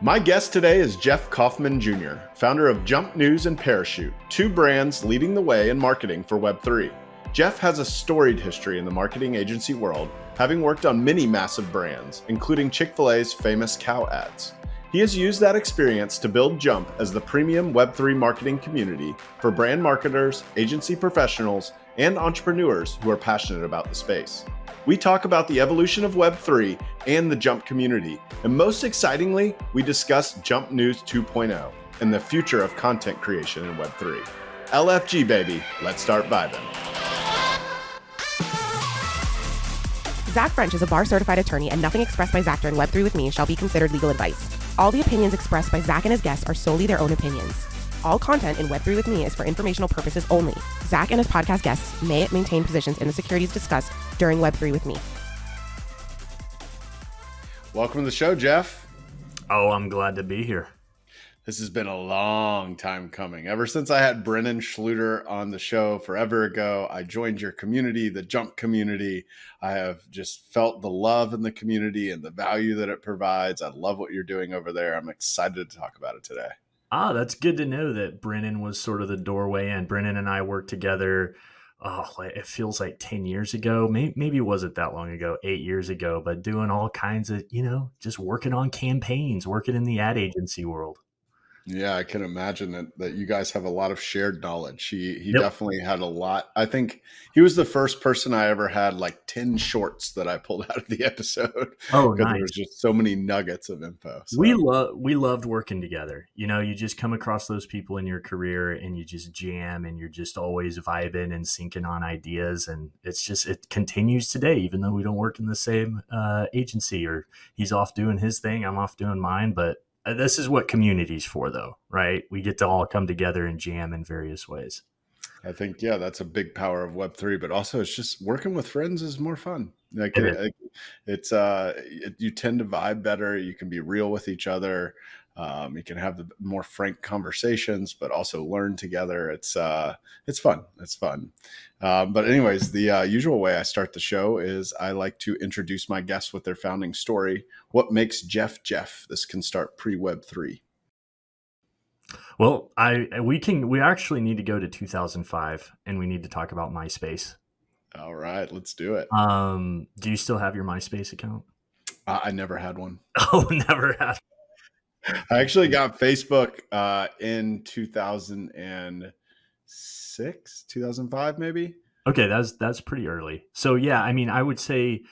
My guest today is Jeff Kauffman Jr., founder of Jump News and Parachute, two brands leading the way in marketing for Web3. Jeff has a storied history in the marketing agency world, having worked on many massive brands, including Chick-fil-A's famous cow ads. He has used that experience to build Jump as the premium Web3 marketing community for brand marketers, agency professionals, and entrepreneurs who are passionate about the space. We talk about the evolution of Web3 and the Jump community, and most excitingly, we discuss Jump News 2.0 and the future of content creation in Web3. LFG, baby, let's start vibing. Zach French is a bar-certified attorney, and nothing expressed by Zach during Web3 with me shall be considered legal advice. All the opinions expressed by Zach and his guests are solely their own opinions. All content in Web3 with me is for informational purposes only. Zach and his podcast guests may maintain positions in the securities discussed during Web3 with me. Welcome to the show, Jeff. Oh, I'm glad to be here. This has been a long time coming. Ever since I had Brennan Schluter on the show forever ago, I joined your community, the Jump community. I have just felt the love in the community and the value that it provides. I love what you're doing over there. I'm excited to talk about it today. That's good to know that Brennan was sort of the doorway in. Brennan and I worked together, it feels like 10 years ago. Maybe it wasn't that long ago, 8 years ago, but doing all kinds of, just working on campaigns, working in the ad agency world. Yeah, I can imagine that you guys have a lot of shared knowledge. He Yep. definitely had a lot. I think he was the first person I ever had like 10 shorts that I pulled out of the episode. Oh, because nice. there was just so many nuggets of info. So. We loved working together. You just come across those people in your career and you just jam and you're just always vibing and syncing on ideas. And it continues today, even though we don't work in the same agency, or he's off doing his thing, I'm off doing mine. But this is what community's for, though, right? We get to all come together and jam in various ways. I think, yeah, that's a big power of Web3, but also it's just working with friends is more fun. You tend to vibe better. You can be real with each other. You can have the more frank conversations, but also learn together. It's fun. It's fun. But anyways, the usual way I start the show is I like to introduce my guests with their founding story. What makes Jeff Jeff? This can start pre-Web3. Well, we actually need to go to 2005 and we need to talk about MySpace. All right, let's do it. Do you still have your MySpace account? I never had one. Oh, never had. I actually got Facebook in 2006, 2005, maybe. Okay, that's pretty early. So yeah, I mean, I would say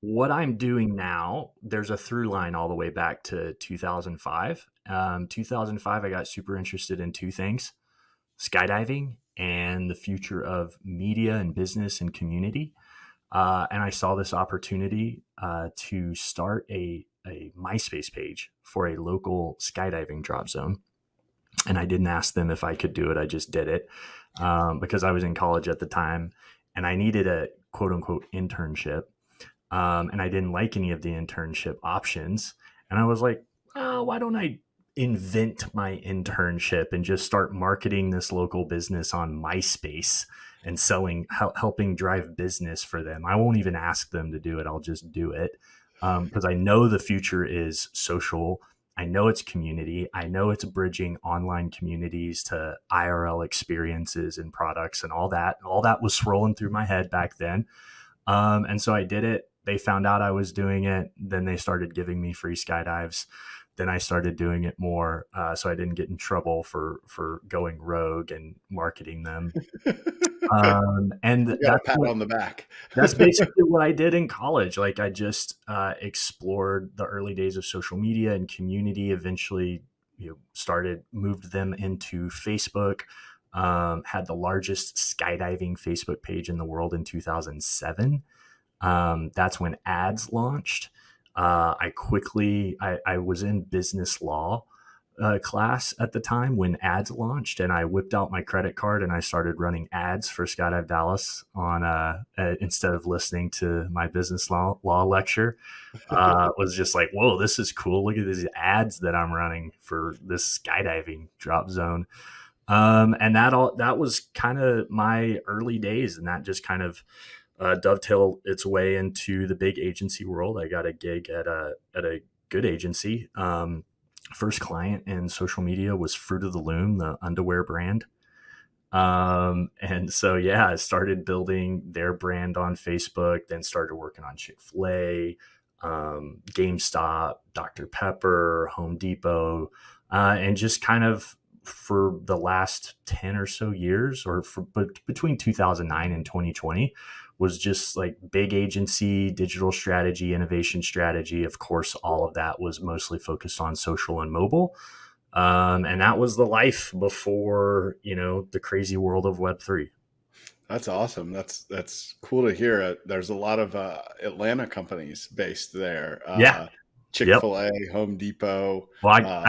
what I'm doing now, there's a through line all the way back to 2005. 2005, I got super interested in two things: skydiving and the future of media and business and community. And I saw this opportunity to start a MySpace page for a local skydiving drop zone. And I didn't ask them if I could do it. I just did it because I was in college at the time and I needed a quote unquote internship. And I didn't like any of the internship options. And I was like, oh, why don't I invent my internship and just start marketing this local business on MySpace and helping drive business for them. I won't even ask them to do it. I'll just do it because I know the future is social. I know it's community. I know it's bridging online communities to IRL experiences and products and all that. All that was swirling through my head back then. And so I did it. They found out I was doing it. Then they started giving me free skydives. Then I started doing it more, so I didn't get in trouble for going rogue and marketing them. And you got a pat on the back. That's basically what I did in college. Like I just explored the early days of social media and community. Eventually, moved them into Facebook. Had the largest skydiving Facebook page in the world in 2007. That's when ads launched. I was in business law class at the time when ads launched, and I whipped out my credit card and I started running ads for Skydive Dallas on instead of listening to my business law lecture. Was just like, whoa, this is cool. Look at these ads that I'm running for this skydiving drop zone. And that was kind of my early days, and that just kind of dovetailed its way into the big agency world. I got a gig at a good agency First client in social media was Fruit of the Loom, the underwear brand. And so, yeah, I started building their brand on Facebook, then started working on Chick-fil-A, GameStop, Dr. Pepper, Home Depot, and just kind of for the last 10 or so years, but between 2009 and 2020 was just like big agency, digital strategy, innovation strategy. Of course, all of that was mostly focused on social and mobile. And that was the life before, the crazy world of Web3. That's awesome. That's cool to hear. There's a lot of Atlanta companies based there. Yeah. Yep. Chick-fil-A, Home Depot. Well,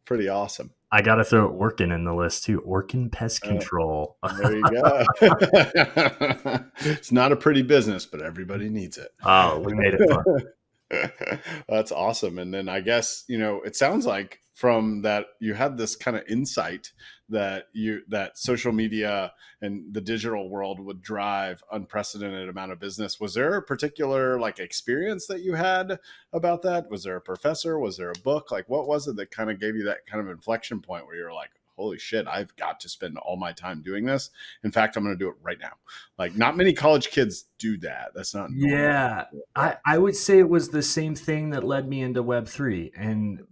Pretty awesome. I got to throw Orkin in the list too. Orkin Pest Control. There you go. It's not a pretty business, but everybody needs it. Oh, we made it fun. That's awesome. And then I guess, it sounds like from that you had this kind of insight that social media and the digital world would drive unprecedented amount of business. Was there a particular experience that you had about that? Was there a professor? Was there a book? What was it that kind of gave you that kind of inflection point where you're like, holy shit, I've got to spend all my time doing this. In fact, I'm going to do it right now. Not many college kids do that. That's not normal. Yeah. I would say it was the same thing that led me into Web3 and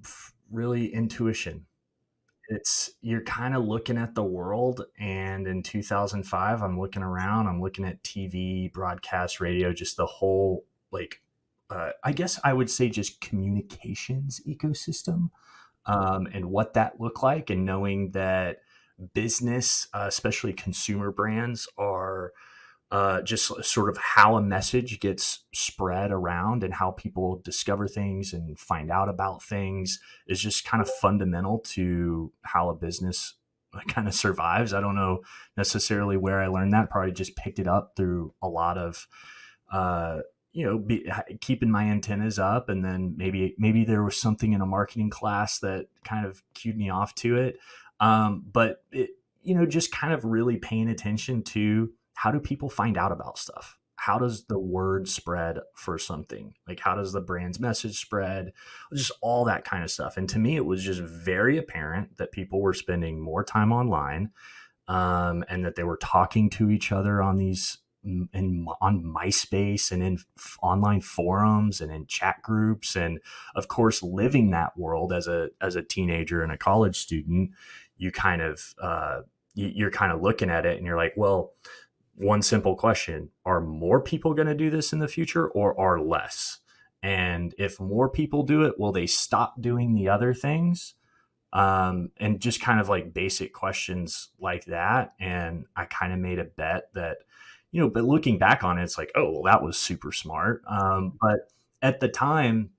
really intuition. You're kind of looking at the world, and in 2005, I'm looking around, I'm looking at TV, broadcast, radio, just the whole, I guess I would say just communications ecosystem. And what that looked like, and knowing that business, especially consumer brands, are just sort of how a message gets spread around and how people discover things and find out about things is just kind of fundamental to how a business kind of survives. I don't know necessarily where I learned that. Probably just picked it up through a lot of keeping my antennas up, and then maybe there was something in a marketing class that kind of cued me off to it. But just kind of really paying attention to how do people find out about stuff? How does the word spread for something? How does the brand's message spread? Just all that kind of stuff. And to me, it was just very apparent that people were spending more time online, and that they were talking to each other on MySpace and in online forums and in chat groups, and of course living that world as a teenager and a college student. You kind of you're kind of looking at it and you're like, well, one simple question: are more people going to do this in the future, or are less? And if more people do it, will they stop doing the other things? And just kind of basic questions like that. And I kind of made a bet that, but looking back on it, it's oh, well, that was super smart. But at the time,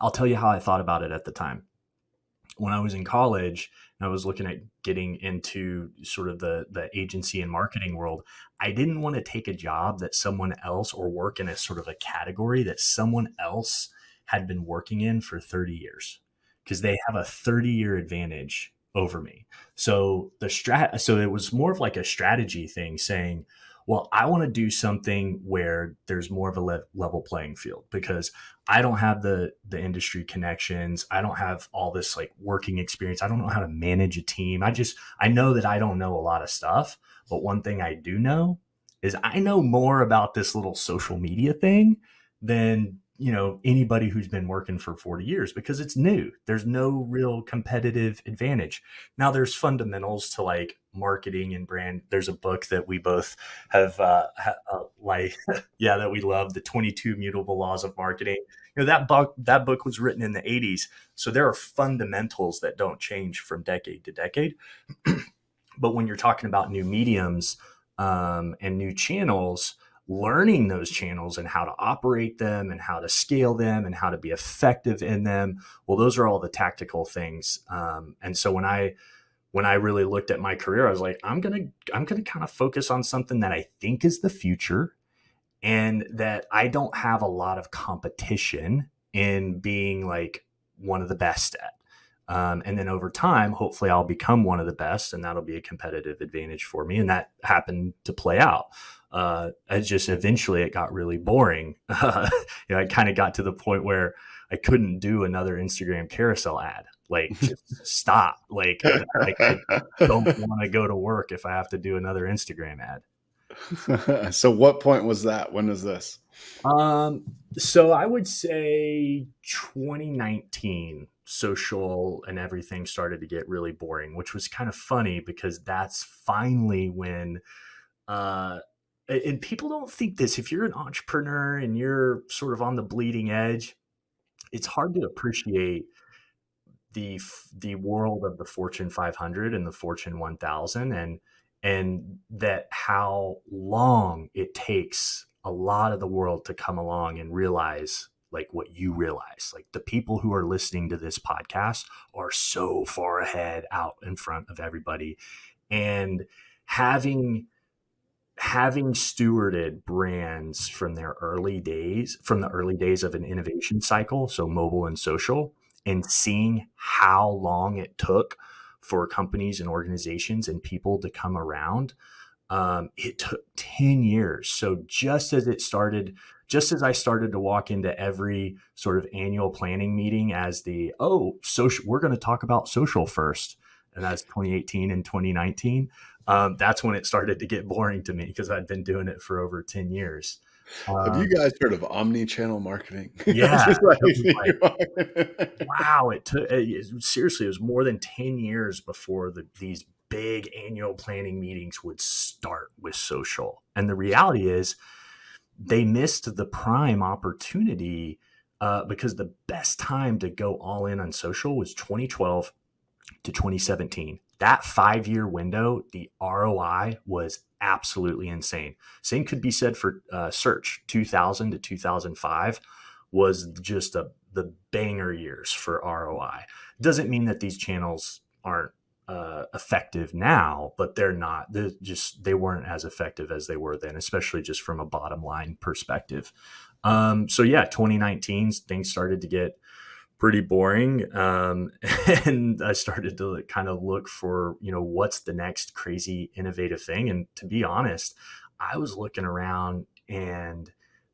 I'll tell you how I thought about it at the time. When I was in college and I was looking at getting into sort of the agency and marketing world, I didn't want to take a job that someone else, or work in a sort of a category that someone else had been working in for 30 years, because they have a 30-year advantage over me. So so it was more of a strategy thing, saying, well, I want to do something where there's more of a level playing field, because I don't have the industry connections. I don't have all this working experience. I don't know how to manage a team. I know that I don't know a lot of stuff, but one thing I do know is I know more about this little social media thing than anybody who's been working for 40 years, because it's new. There's no real competitive advantage. Now there's fundamentals to marketing and brand. There's a book that we both have that we love, the 22 Mutable Laws of Marketing. That book was written in the 80s. So there are fundamentals that don't change from decade to decade. But when you're talking about new mediums and new channels, learning those channels and how to operate them and how to scale them and how to be effective in them, well, those are all the tactical things. And so when I really looked at my career, I was like, I'm gonna kind of focus on something that I think is the future, and that I don't have a lot of competition in being one of the best at. And then over time, hopefully I'll become one of the best, and that'll be a competitive advantage for me. And that happened to play out. Eventually it got really boring. I kind of got to the point where I couldn't do another Instagram carousel ad. Like, just stop. I don't want to go to work if I have to do another Instagram ad. So what point was that? When was this? So I would say 2019, social and everything started to get really boring, which was kind of funny because that's finally when, and people don't think this, if you're an entrepreneur and you're sort of on the bleeding edge, it's hard to appreciate the world of the Fortune 500 and the Fortune 1000, and that how long it takes a lot of the world to come along and realize like what you realize. Like, the people who are listening to this podcast are so far ahead, out in front of everybody. And having stewarded brands from the early days of an innovation cycle, so mobile and social, and seeing how long it took for companies and organizations and people to come around, it took 10 years. So just as I started to walk into every sort of annual planning meeting as social, we're going to talk about social first. And that's 2018 and 2019. That's when it started to get boring to me because I'd been doing it for over 10 years. Have you guys heard of omni-channel marketing? Yeah. Wow. Seriously, it was more than 10 years before these big annual planning meetings would start with social. And the reality is they missed the prime opportunity because the best time to go all in on social was 2012 to 2017. That 5-year window, the ROI was absolutely insane. Same could be said for search. 2000 to 2005 was just the banger years for ROI. Doesn't mean that these channels aren't effective now, but they weren't as effective as they were then, especially just from a bottom line perspective. So yeah, 2019, things started to get pretty boring. And I started to kind of look for, what's the next crazy innovative thing. And to be honest, I was looking around, and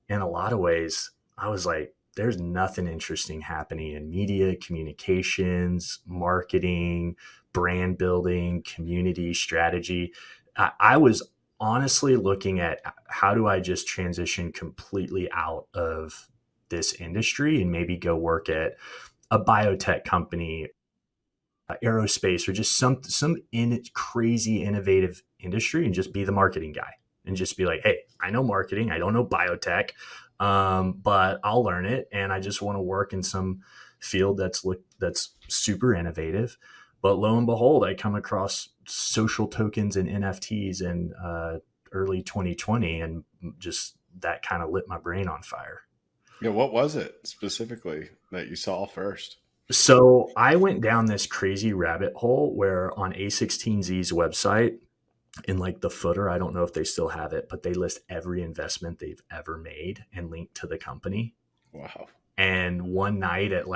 in a lot of ways, I was like, there's nothing interesting happening in media, communications, marketing, brand building, community strategy. I was honestly looking at how do I just transition completely out of this industry and maybe go work at a biotech company, aerospace, or just some crazy innovative industry, and just be the marketing guy and just be like, hey, I know marketing, I don't know biotech, but I'll learn it, and I just want to work in some field that's super innovative. But lo and behold, I come across social tokens and NFTs in early 2020, and just that kind of lit my brain on fire. Yeah, what was it specifically that you saw first? So I went down this crazy rabbit hole where on A16Z's website, in like the footer, I don't know if they still have it, but they list every investment they've ever made and link to the company. Wow. And one night at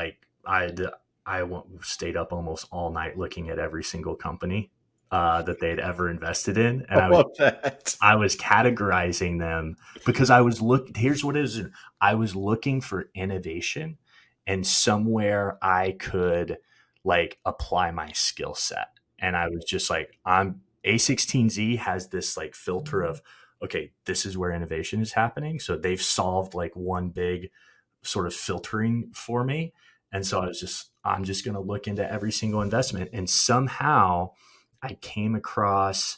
I stayed up almost all night looking at every single company that they'd ever invested in. And I was categorizing them because here's what it is. I was looking for innovation and somewhere I could like apply my skill set. And I was just like, A16Z has this like filter of, okay, this is where innovation is happening. So they've solved like one big sort of filtering for me. And so I'm just going to look into every single investment. And somehow I came across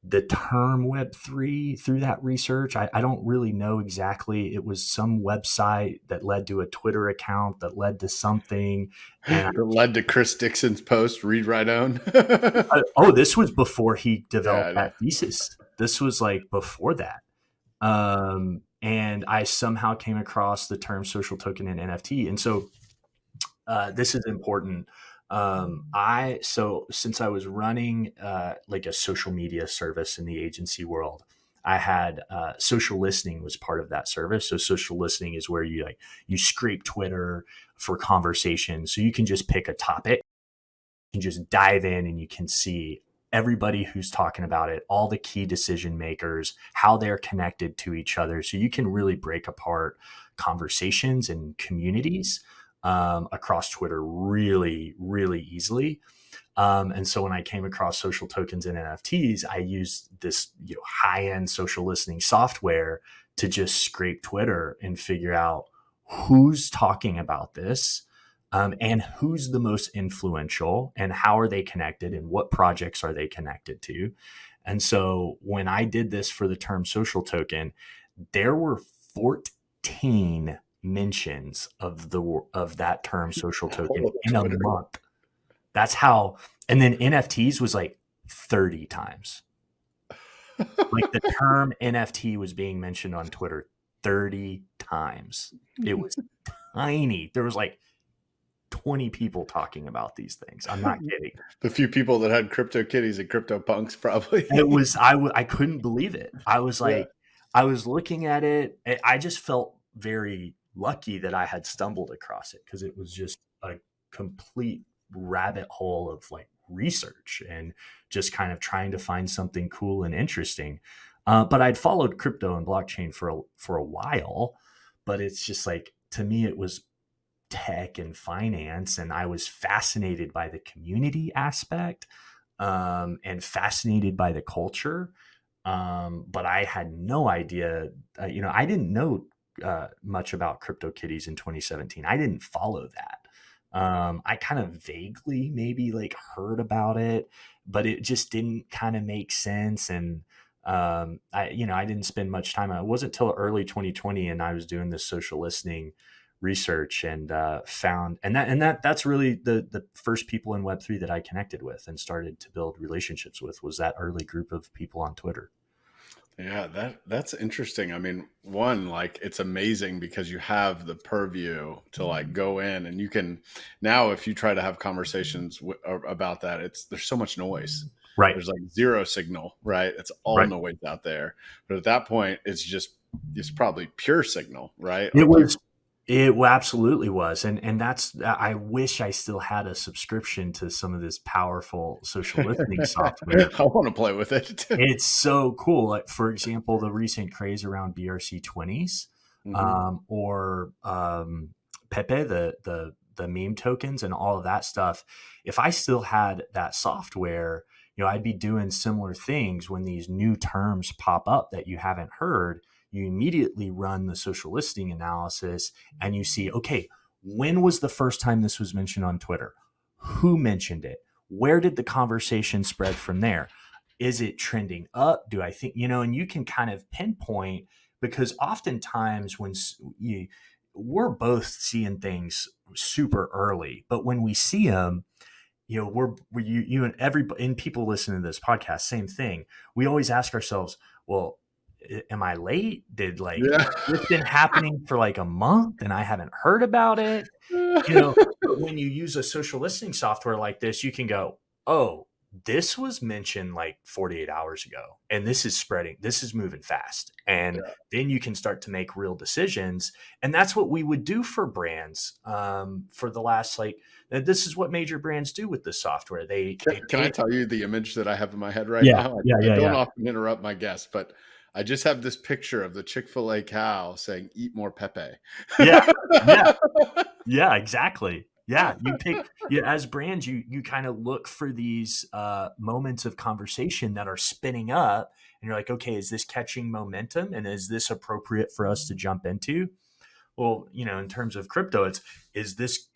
the term Web3 through that research. I don't really know exactly. It was some website that led to a Twitter account that led to something. And it led to Chris Dixon's post, Read, Write, Own. This was before he developed that thesis. This was like before that. And I somehow came across the term social token and NFT. And so this is important. Since I was running like a social media service in the agency world, I had social listening was part of that service. So social listening is where you scrape Twitter for conversation. So you can just pick a topic, you can just dive in, and you can see everybody who's talking about it, all the key decision makers, how they're connected to each other. So you can really break apart conversations and communities. across Twitter really, really easily. And so when I came across social tokens and NFTs, I used this high-end social listening software to just scrape Twitter and figure out who's talking about this, and who's the most influential, and how are they connected, and what projects are they connected to. And so when I did this for the term social token, there were 14 mentions of that term social token in a month. That's how. And then NFTs was like 30 times. Like the term NFT was being mentioned on Twitter 30 times. It was tiny. There was like 20 people talking about these things. I'm not kidding. The few people that had crypto kitties and crypto punks probably. It was, I couldn't believe it. I was like, I was looking at it. I just felt very lucky that I had stumbled across it, because it was just a complete rabbit hole of like research and just kind of trying to find something cool and interesting. But I'd followed crypto and blockchain for a while, but it's just like, to me, it was tech and finance, and I was fascinated by the community aspect, and fascinated by the culture. But I had no idea, I didn't know much about CryptoKitties in 2017. I didn't follow that. I kind of vaguely maybe like heard about it, but it just didn't kind of make sense. And I didn't spend much time. It wasn't till early 2020, and I was doing this social listening research, and found, that's really the first people in Web3 that I connected with and started to build relationships with, was that early group of people on Twitter. Yeah, that's interesting. I mean, one, like, it's amazing because you have the purview to like go in, and you can now, if you try to have conversations about that, there's so much noise. Right. There's like zero signal, right? It's all noise out there. But at that point, it's probably pure signal, right? It absolutely was. And that's, I wish I still had a subscription to some of this powerful social listening software. I want to play with it. It's so cool. Like, for example, the recent craze around BRC20s, or Pepe, the meme tokens and all of that stuff. If I still had that software, I'd be doing similar things. When these new terms pop up that you haven't heard, you immediately run the social listening analysis, and you see, okay, when was the first time this was mentioned on Twitter? Who mentioned it? Where did the conversation spread from there? Is it trending up? Do I think, and you can kind of pinpoint, because oftentimes when we're both seeing things super early, but when we see them, you and everybody, and people listening to this podcast, same thing. We always ask ourselves, well, am I late? Did this been happening for like a month and I haven't heard about it? But when you use a social listening software like this, you can go, oh, this was mentioned like 48 hours ago, and this is spreading, this is moving fast. And then you can start to make real decisions. And that's what we would do for brands, for the last, this is what major brands do with this software. Can I tell you the image that I have in my head right now? I don't often interrupt my guests, but I just have this picture of the Chick-fil-A cow saying, "Eat more Pepe." Yeah, exactly. Yeah, as brands, you kind of look for these moments of conversation that are spinning up, and you're like, okay, is this catching momentum, and is this appropriate for us to jump into? Well, in terms of crypto, is this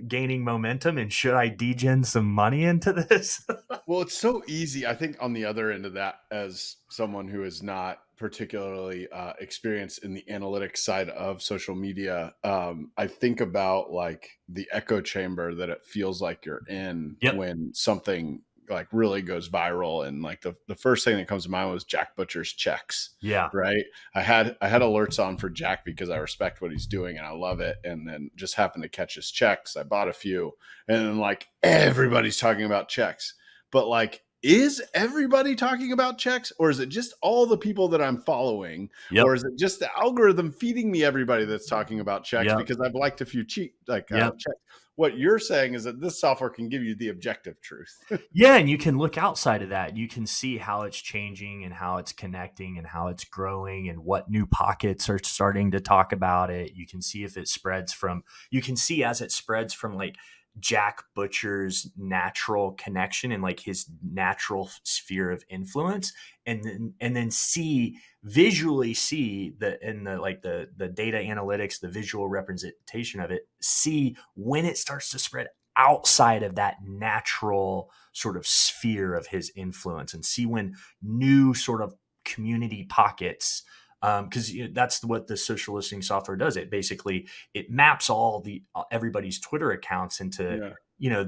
gaining momentum, and should I degen some money into this? Well, it's so easy. I think on the other end of that, as someone who is not particularly experienced in the analytics side of social media, I think about like the echo chamber that it feels like you're in when something like really goes viral. And like the first thing that comes to mind was Jack Butcher's checks. Yeah. Right. I had alerts on for Jack because I respect what he's doing and I love it. And then just happened to catch his checks. I bought a few, and then like everybody's talking about checks. But like is everybody talking about checks, or is it just all the people that I'm following, Yep. or is it just the algorithm feeding me everybody that's talking about checks Yep. because I've liked a few Yep. checks? What you're saying is that this software can give you the objective truth. Yeah, and you can look outside of that. You can see how it's changing and how it's connecting and how it's growing and what new pockets are starting to talk about it. You can see if it spreads from, you can see as it spreads from like Jack Butcher's natural connection and like his natural sphere of influence, and then see visually see the in the like the data analytics, the visual representation of it, see when it starts to spread outside of that natural sort of sphere of his influence, and see when new sort of community pockets, because that's what the social listening software does. It basically it maps all the everybody's Twitter accounts into Yeah.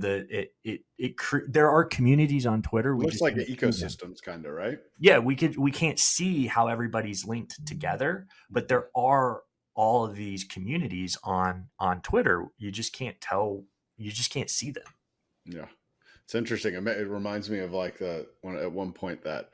there are communities on Twitter. It We looks just like can't an see them. ecosystems kind of, right? Yeah, we can't see how everybody's linked together, but there are all of these communities on Twitter. You just can't tell. You just can't see them. Yeah. It's interesting. It reminds me of like at one point that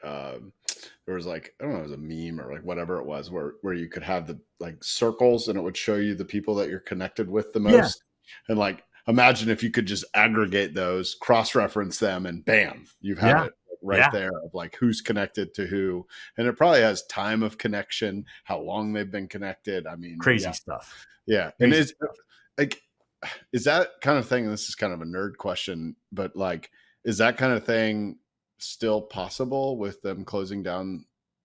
there was like, I don't know, it was a meme or like whatever it was where you could have the like circles and it would show you the people that you're connected with the Yeah, most. And like, imagine if you could just aggregate those, cross-reference them, and bam, you have yeah, it right yeah. there of like who's connected to who. And it probably has time of connection, how long they've been connected. I mean, Crazy yeah. stuff. Yeah. And Crazy stuff. like, is that kind of thing, and this is kind of a nerd question, but like, is that kind of thing still possible with them closing down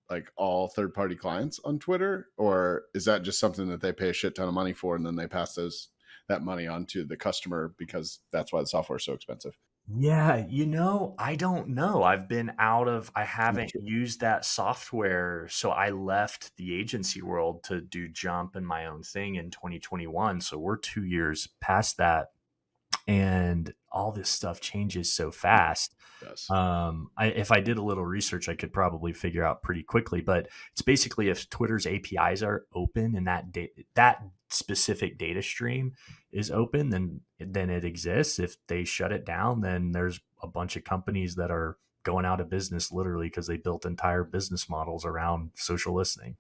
like all third-party clients on Twitter? Or is that just something that they pay a shit ton of money for and then they pass that money on to the customer because that's why the software is so expensive? Yeah, I don't know. I haven't used that software. So I left the agency world to do Jump and my own thing in 2021. So we're 2 years past that. And all this stuff changes so fast. Yes. If I did a little research, I could probably figure out pretty quickly. But it's basically if Twitter's APIs are open and that specific data stream is open, then it exists. If they shut it down, then there's a bunch of companies that are going out of business literally because they built entire business models around social listening.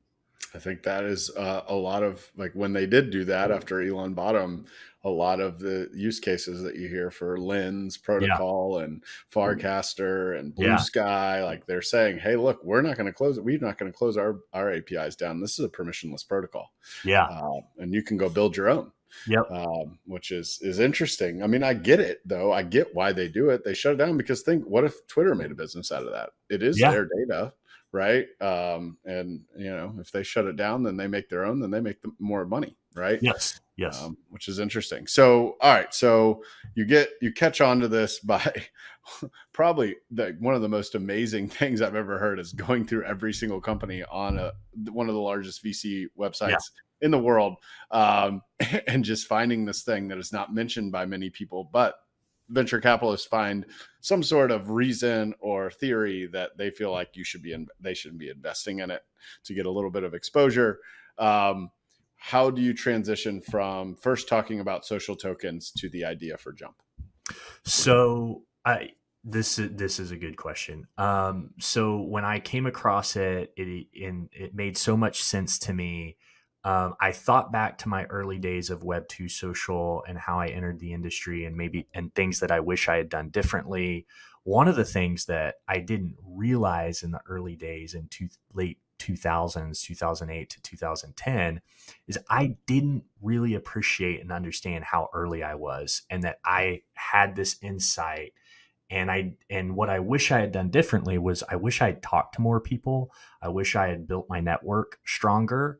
I think that is a lot of like when they did do that after Elon bought them, a lot of the use cases that you hear for Lens Yeah, protocol and Farcaster and Blue yeah, Sky, like they're saying, hey, look, we're not going to close it. We're not going to close our APIs down. This is a permissionless protocol. yeah, And you can go build your own. yep, Which is interesting. I mean, I get it though. I get why they do it. They shut it down because what if Twitter made a business out of that? It is yeah, their data, right? And if they shut it down, then they make their own. Then they make more money, right? yes, yes, Which is interesting. So, all right. So you catch on to this by probably one of the most amazing things I've ever heard is going through every single company on one of the largest VC websites yeah, in the world, and just finding this thing that is not mentioned by many people, but venture capitalists find some sort of reason or theory that they feel like they should be investing in it to get a little bit of exposure. How do you transition from first talking about social tokens to the idea for Jump? So this is a good question. So when I came across it made so much sense to me. I thought back to my early days of Web2 social and how I entered the industry and things that I wish I had done differently. One of the things that I didn't realize in the early days in late 2000s, 2008 to 2010 is I didn't really appreciate and understand how early I was and that I had this insight. And what I wish I had done differently was I wish I had talked to more people. I wish I had built my network stronger.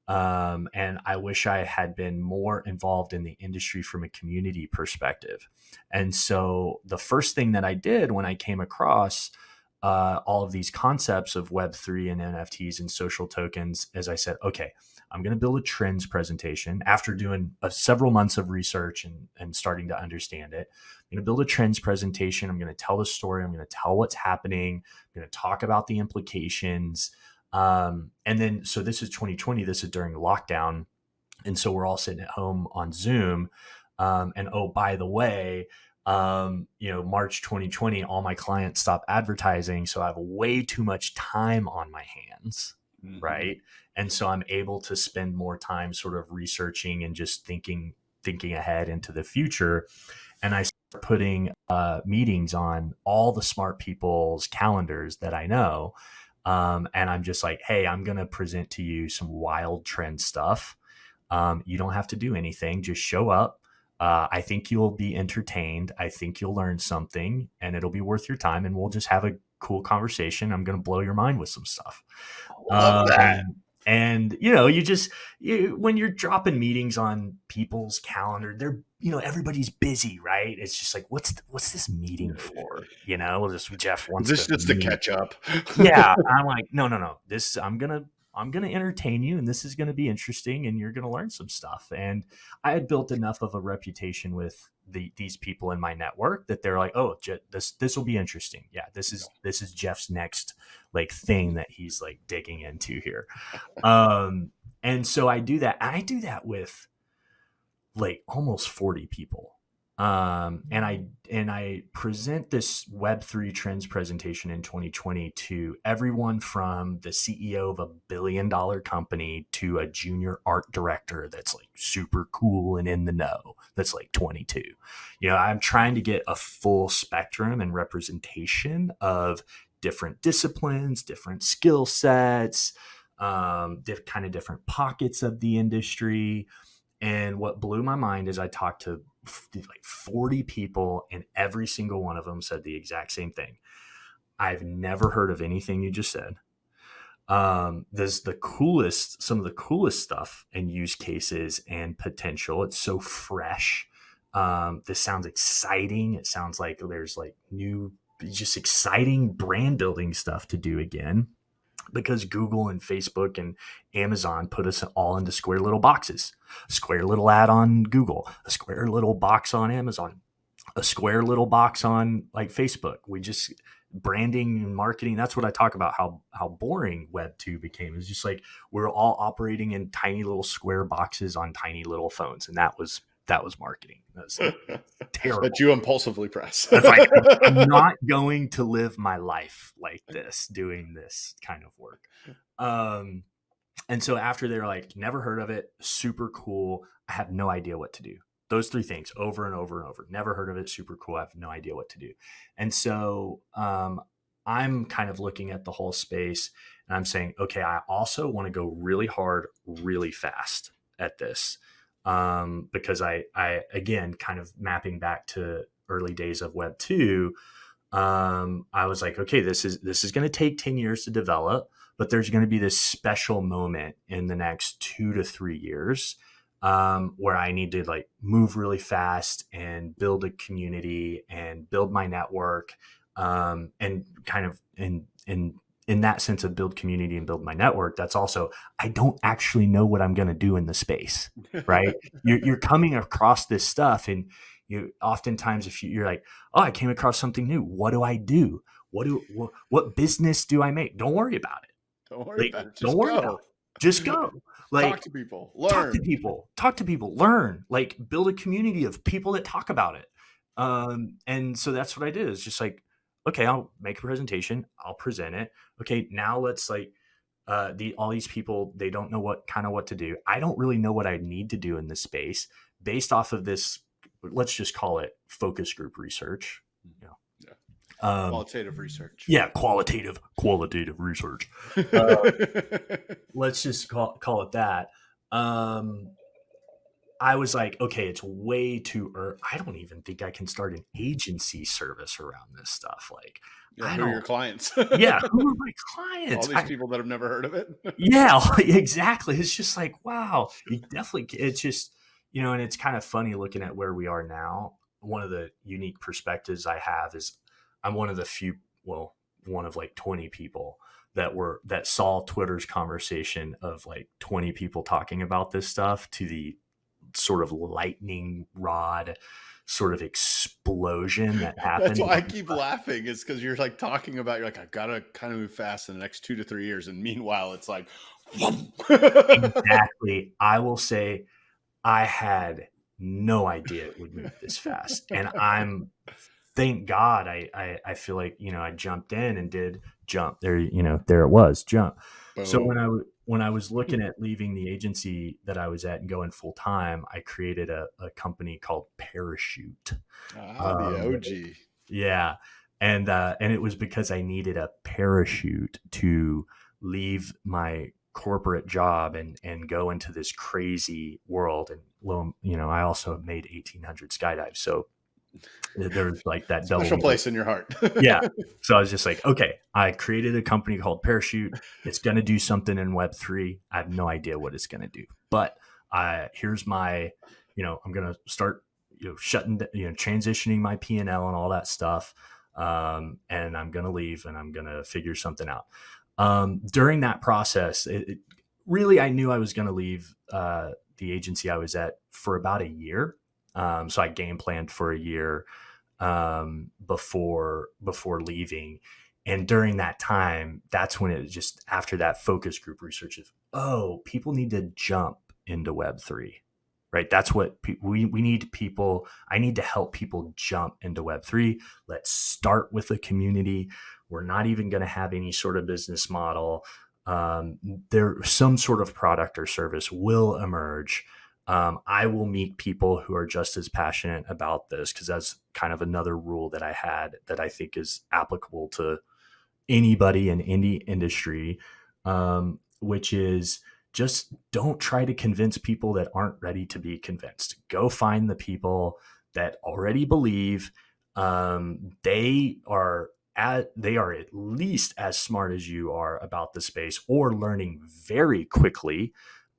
And I wish I had been more involved in the industry from a community perspective. And so the first thing that I did when I came across all of these concepts of Web3 and NFTs and social tokens is I said, okay, I'm going to build a trends presentation after doing several months of research and starting to understand it. I'm going to build a trends presentation. I'm going to tell the story. I'm going to tell what's happening. I'm going to talk about the implications. So this is 2020. This is during lockdown. And so we're all sitting at home on Zoom. And oh, by the way, March 2020, all my clients stopped advertising. So I have way too much time on my hands. Right. And so I'm able to spend more time sort of researching and just thinking ahead into the future. And I start putting meetings on all the smart people's calendars that I know. And I'm just like, hey, I'm going to present to you some wild trend stuff. You don't have to do anything. Just show up. I think you'll be entertained. I think you'll learn something and it'll be worth your time. And we'll just have a cool conversation. I'm going to blow your mind with some stuff. Love that. And when you're dropping meetings on people's calendar, they're, everybody's busy, right? It's just like, what's this meeting for? Just Jeff wants this to just to catch up. Yeah. I'm like, no. I'm going to entertain you and this is going to be interesting and you're going to learn some stuff. And I had built enough of a reputation with these people in my network that they're like, oh, this will be interesting. Yeah. This is Jeff's next like thing that he's like digging into here. And so I do that. I do that with like almost 40 people. And I present this Web3 trends presentation in 2020 to everyone from the CEO of a $1 billion company to a junior art director that's like super cool and in the know that's like 22. I'm trying to get a full spectrum and representation of different disciplines, different skill sets, kind of different pockets of the industry. And what blew my mind is I talked to like 40 people and every single one of them said the exact same thing. I've never heard of anything you just said. There's some of the coolest stuff and use cases and potential. It's so fresh. This sounds exciting. It sounds like there's like new, just exciting brand building stuff to do again. Because Google and Facebook and Amazon put us all into square little boxes. A square little ad on Google, a square little box on Amazon, a square little box on like Facebook. We just branding and marketing. That's what I talk about, how boring Web 2 became. It's just like we're all operating in tiny little square boxes on tiny little phones. And that was marketing. That's terrible. That you impulsively press. It's like, I'm not going to live my life like this, doing this kind of work. And so after they're like, never heard of it, super cool. I have no idea what to do. Those three things over and over and over. Never heard of it, super cool. I have no idea what to do. And so I'm kind of looking at the whole space and I'm saying, okay, I also want to go really hard, really fast at this. Because I again, kind of mapping back to early days of Web 2, I was like, okay, this is going to take 10 years to develop, but there's going to be this special moment in the next 2 to 3 years, where I need to like move really fast and build a community and build my network, and kind of in that sense of build community and build my network. That's also, I don't actually know what I'm going to do in the space, right? You're coming across this stuff and you oftentimes, if you're like, oh, I came across something new. What do I do? What business do I make? Don't worry about it. Don't worry about it. Don't worry about it. Just go. Like, talk to people, learn. Talk to people, learn, like build a community of people that talk about it. And so that's what I did. It's just like, okay, I'll make a presentation. I'll present it. Okay, now let's like, all these people, they don't know what to do. I don't really know what I need to do in this space based off of this. Let's just call it focus group research. Qualitative research. Yeah, qualitative research. Let's just call it that. I was like, okay, it's way too early. I don't even think I can start an agency service around this stuff. Like, who are your clients? Yeah, who are my clients? All these people that have never heard of it. Yeah, exactly. It's just like, wow, it's just, and it's kind of funny looking at where we are now. One of the unique perspectives I have is I'm one of the few, one of like 20 people that saw Twitter's conversation of like 20 people talking about this stuff to the sort of lightning rod sort of explosion that happened. That's why I keep laughing, is because you're like talking about, you're like, I've got to kind of move fast in the next 2 to 3 years. And meanwhile, it's like, exactly. I will say I had no idea it would move this fast. And thank God, I feel like, I jumped in and did jump there, there it was, jump. So Boom. when I was looking at leaving the agency that I was at and going full time, I created a company called Parachute. The Um, OG. yeah. And it was because I needed a parachute to leave my corporate job and go into this crazy world. And I also made 1,800 skydives. So there's like that double. Special place in your heart. Yeah. So I was just like, okay, I created a company called Parachute. It's going to do something in Web3. I have no idea what it's going to do, but here's my, I'm going to start, shutting, transitioning my P&L and all that stuff. And I'm going to leave and I'm going to figure something out. During that process, really, I knew I was going to leave the agency I was at for about a year. So I game planned for a year before leaving. And during that time, that's when it just, after that focus group research of, people need to jump into Web3, right? That's what we need people. I need to help people jump into Web3. Let's start with a community. We're not even going to have any sort of business model. Some sort of product or service will emerge. I will meet people who are just as passionate about this, because that's kind of another rule that I had that I think is applicable to anybody in any industry, which is just don't try to convince people that aren't ready to be convinced. Go find the people that already believe. They are at least as smart as you are about the space, or learning very quickly.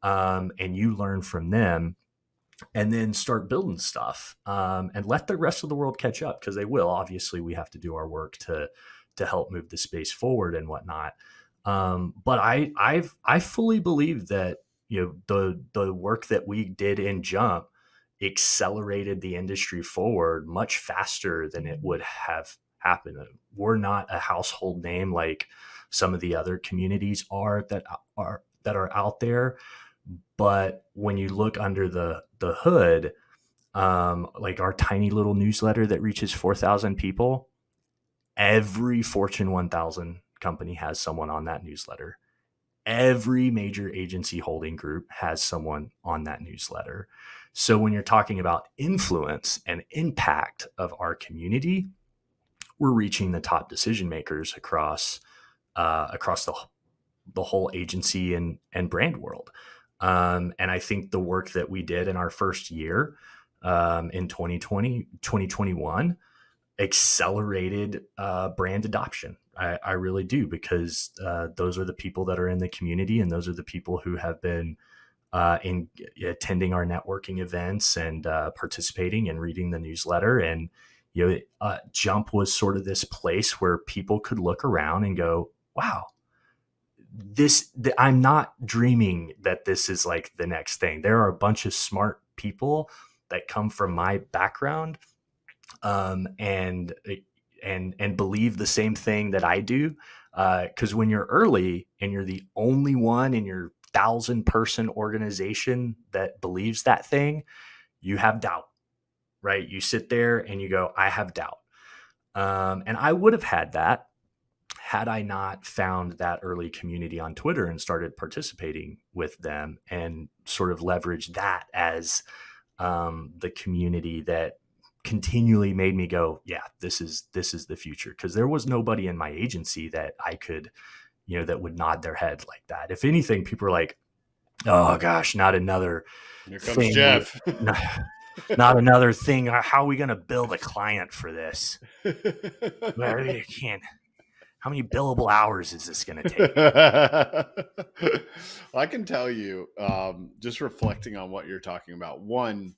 And you learn from them, and then start building stuff, and let the rest of the world catch up, because they will. Obviously, we have to do our work to help move the space forward and whatnot. But I fully believe that the work that we did in Jump accelerated the industry forward much faster than it would have happened. We're not a household name like some of the other communities that are out there. But when you look under the hood, like our tiny little newsletter that reaches 4,000 people, every Fortune 1000 company has someone on that newsletter. Every major agency holding group has someone on that newsletter. So when you're talking about influence and impact of our community, we're reaching the top decision makers across the whole agency and brand world. And I think the work that we did in our first year, in 2021, accelerated brand adoption. I really do, because those are the people that are in the community, and those are the people who have been in attending our networking events and participating and reading the newsletter. And Jump was sort of this place where people could look around and go, wow, I'm not dreaming that this is like the next thing. There are a bunch of smart people that come from my background, and believe the same thing that I do. Because when you're early and you're the only one in your 1,000-person organization that believes that thing, you have doubt, right? You sit there and you go, I have doubt. And I would have had that had I not found that early community on Twitter and started participating with them, and sort of leveraged that as the community that continually made me go, yeah, this is the future. Because there was nobody in my agency that I could, that would nod their head like that. If anything, people were like, oh gosh, not another Here comes thing. Jeff. Not another thing. How are we going to build a client for this? I can't. How many billable hours is this going to take? I can tell you, just reflecting on what you're talking about. One,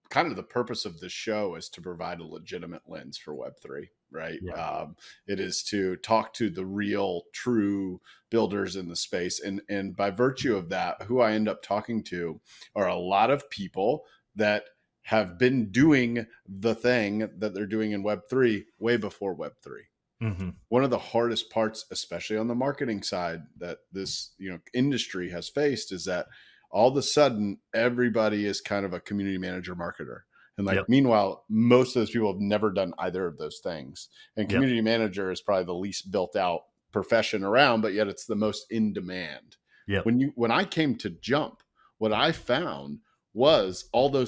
kind of the purpose of this show is to provide a legitimate lens for Web3, right? Yeah. It is to talk to the real, true builders in the space. And by virtue of that, who I end up talking to are a lot of people that have been doing the thing that they're doing in Web3 way before Web3. Mm-hmm. One of the hardest parts, especially on the marketing side, that this industry has faced is that all of a sudden everybody is kind of a community manager marketer. And like, Yep. meanwhile, most of those people have never done either of those things. And Yep. community manager is probably the least built out profession around, but yet it's the most in demand. Yep. When I came to Jump, what I found was all the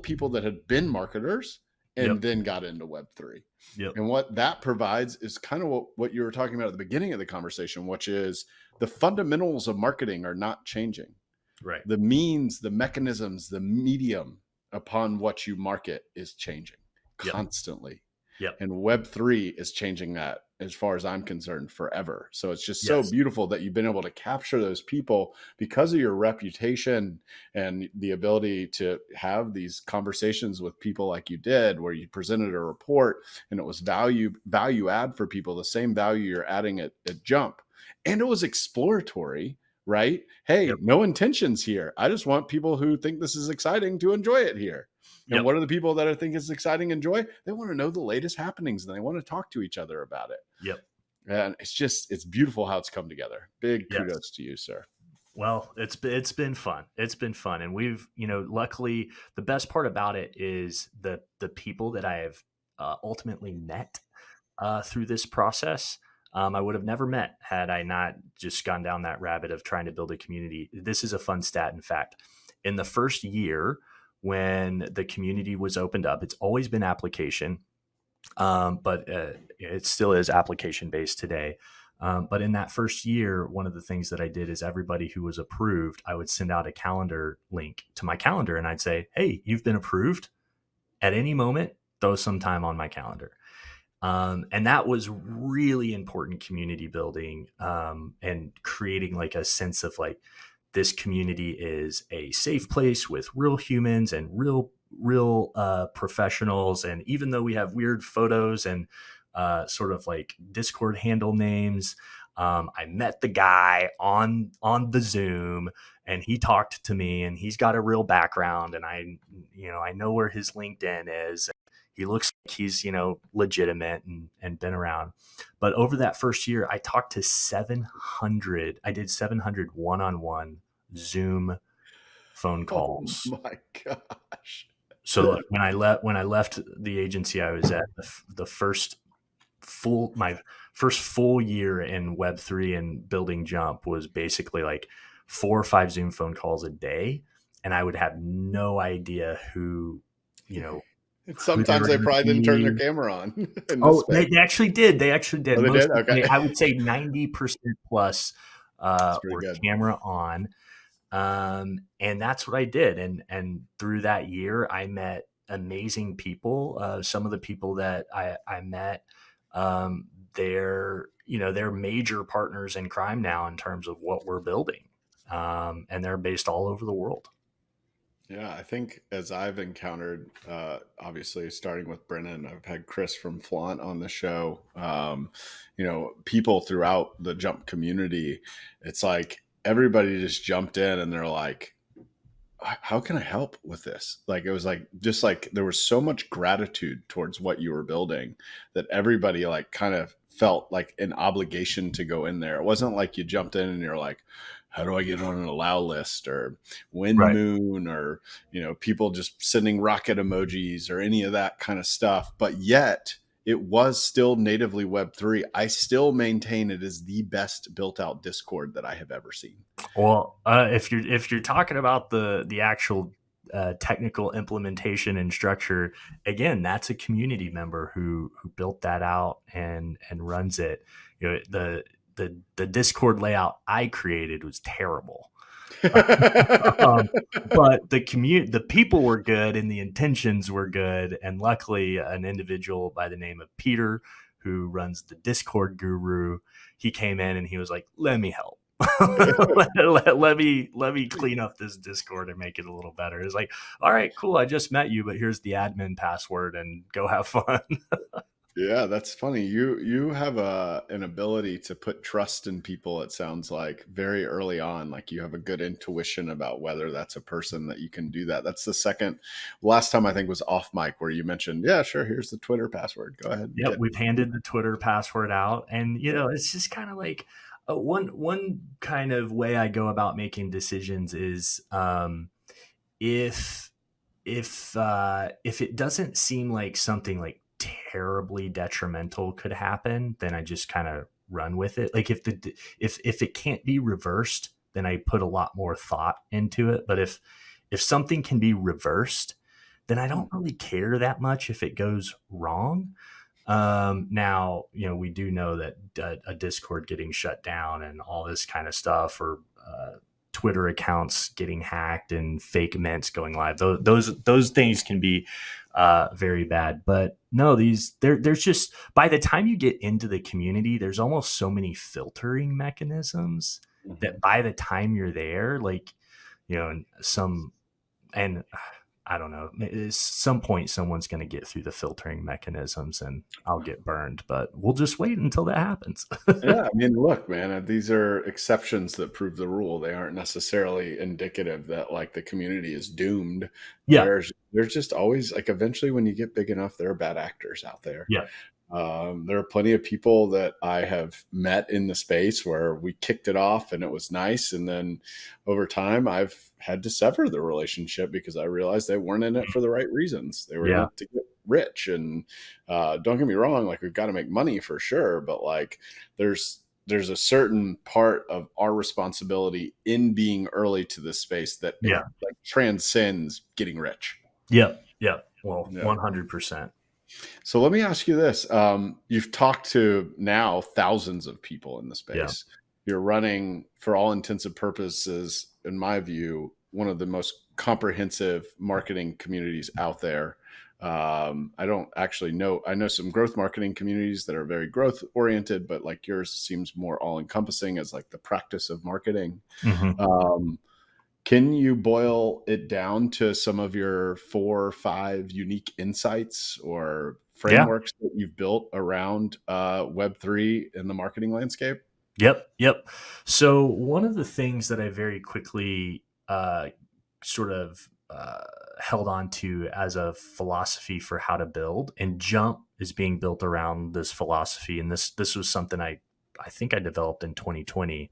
people that had been marketers and Yep. then got into Web3. Yep. And what that provides is kind of what you were talking about at the beginning of the conversation, which is the fundamentals of marketing are not changing. Right. The means, the mechanisms, the medium upon what you market is changing constantly. Yep. And Web3 is changing that, as far as I'm concerned, forever. So it's just Yes. so beautiful that you've been able to capture those people because of your reputation and the ability to have these conversations with people like you did, where you presented a report and it was value add for people, the same value you're adding at Jump. And it was exploratory, right? Hey, Yep. no intentions here. I just want people who think this is exciting to enjoy it here. And Yep. what are the people that I think is exciting, enjoy? They want to know the latest happenings and they want to talk to each other about it. Yep. And it's beautiful how it's come together. Big Yes. kudos to you, sir. Well, it's been fun. It's been fun. And we've, luckily the best part about it is the people that I have ultimately met through this process. I would have never met had I not just gone down that rabbit of trying to build a community. This is a fun stat. In fact, in the first year when the community was opened up, it's always been application, but it still is application based today. But in that first year, one of the things that I did is everybody who was approved, I would send out a calendar link to my calendar and I'd say, hey, you've been approved. At any moment, throw some time on my calendar. And that was really important community building and creating like a sense of like, this community is a safe place with real humans and real professionals. And even though we have weird photos and sort of like Discord handle names, I met the guy on the Zoom and he talked to me and he's got a real background and I know where his LinkedIn is. He looks like he's, legitimate and been around. But over that first year, I talked to 700. I did 700 one-on-one Zoom phone calls. Oh my gosh. So when I left the agency I was at, my first full year in Web3 and building Jump was basically like 4 or 5 Zoom phone calls a day. And I would have no idea who, Sometimes they probably didn't turn their camera on. They actually did. They actually did. Oh, they did? Okay. I would say 90% plus were good. camera on. And that's what I did. And through that year, I met amazing people. Some of the people that I met, they're major partners in crime now in terms of what we're building. And they're based all over the world. Yeah, I think as I've encountered, obviously starting with Brennan, I've had Chris from Flaunt on the show, people throughout the Jump community. It's like everybody just jumped in and they're like, how can I help with this? Like, it was like, just like there was so much gratitude towards what you were building that everybody like kind of felt like an obligation to go in there. It wasn't like you jumped in and you're like, how do I get on an allow list or wind moon or, people just sending rocket emojis or any of that kind of stuff. But yet it was still natively Web3. I still maintain it is the best built out Discord that I have ever seen. Well, if you're talking about the actual technical implementation and structure, again, that's a community member who built that out and runs it. The Discord layout I created was terrible. But the people were good and the intentions were good. And luckily an individual by the name of Peter, who runs the Discord Guru, he came in and he was like, let me help. let me clean up this Discord and make it a little better. It's like, all right, cool. I just met you, but here's the admin password and go have fun. Yeah, that's funny. You have an ability to put trust in people, it sounds like, very early on. Like you have a good intuition about whether that's a person that you can do that. That's the last time I think was off mic where you mentioned, yeah, sure, here's the Twitter password. Go ahead. Yeah, we've handed the Twitter password out. And, it's just kind of like, One kind of way I go about making decisions is if if it doesn't seem like something like terribly detrimental could happen, then I just kind of run with it. Like if it can't be reversed, then I put a lot more thought into it. But if something can be reversed, then I don't really care that much if it goes wrong. Now, we do know that a Discord getting shut down and all this kind of stuff, or Twitter accounts getting hacked and fake mints going live, those things can be very bad. But no, there's just, by the time you get into the community, there's almost so many filtering mechanisms that by the time you're there, like, and I don't know, at some point someone's going to get through the filtering mechanisms and I'll get burned, but we'll just wait until that happens. Yeah, I mean, look, man, these are exceptions that prove the rule. They aren't necessarily indicative that like the community is doomed. Yeah. There's just always, like, eventually when you get big enough, there are bad actors out there. Yeah. There are plenty of people that I have met in the space where we kicked it off and it was nice. And then over time, I've had to sever the relationship because I realized they weren't in it for the right reasons. They were in it to get rich. And don't get me wrong, like, we've got to make money for sure. But like, there's a certain part of our responsibility in being early to this space that like transcends getting rich. Yep. Well, 100%. So let me ask you this. You've talked to now thousands of people in the space. Yeah. You're running, for all intents and purposes, in my view, one of the most comprehensive marketing communities out there. I don't actually know. I know some growth marketing communities that are very growth oriented, but like yours seems more all encompassing as like the practice of marketing. Mm-hmm. Can you boil it down to some of your 4 or 5 unique insights or frameworks that you've built around Web3 in the marketing landscape? Yep. So one of the things that I very quickly sort of held on to as a philosophy for how to build, and Jump is being built around this philosophy. And this was something I think I developed in 2020,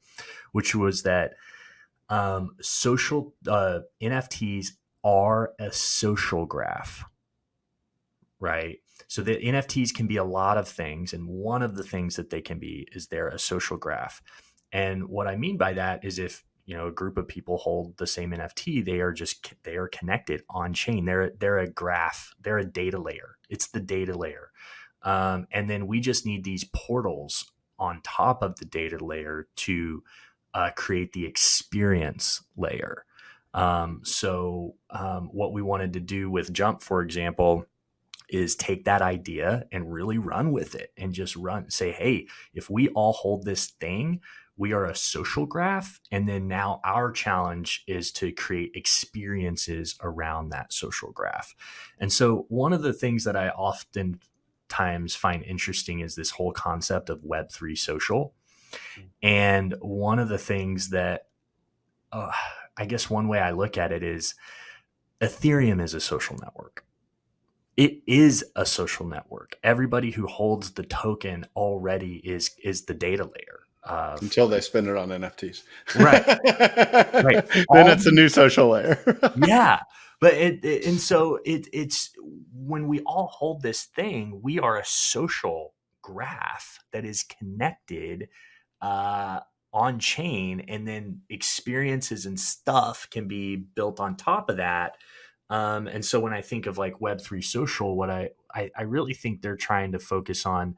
which was that social NFTs are a social graph, right? So the NFTs can be a lot of things, and one of the things that they can be is they're a social graph. And what I mean by that is, if a group of people hold the same NFT, they are connected on chain. They're a graph. They're a data layer. It's the data layer, and then we just need these portals on top of the data layer to create the experience layer. So what we wanted to do with Jump, for example, is take that idea and really run with it and just say, hey, if we all hold this thing, we are a social graph. And then now our challenge is to create experiences around that social graph. And so one of the things that I oftentimes find interesting is this whole concept of Web3 social. And one of the things that I guess one way I look at it is Ethereum is a social network. It is a social network. Everybody who holds the token already is the data layer. Until they spend it on NFTs. Right. Then it's a new social layer. Yeah. But it's when we all hold this thing, we are a social graph that is connected on chain, and then experiences and stuff can be built on top of that. And so when I think of like Web3 social, what I really think they're trying to focus on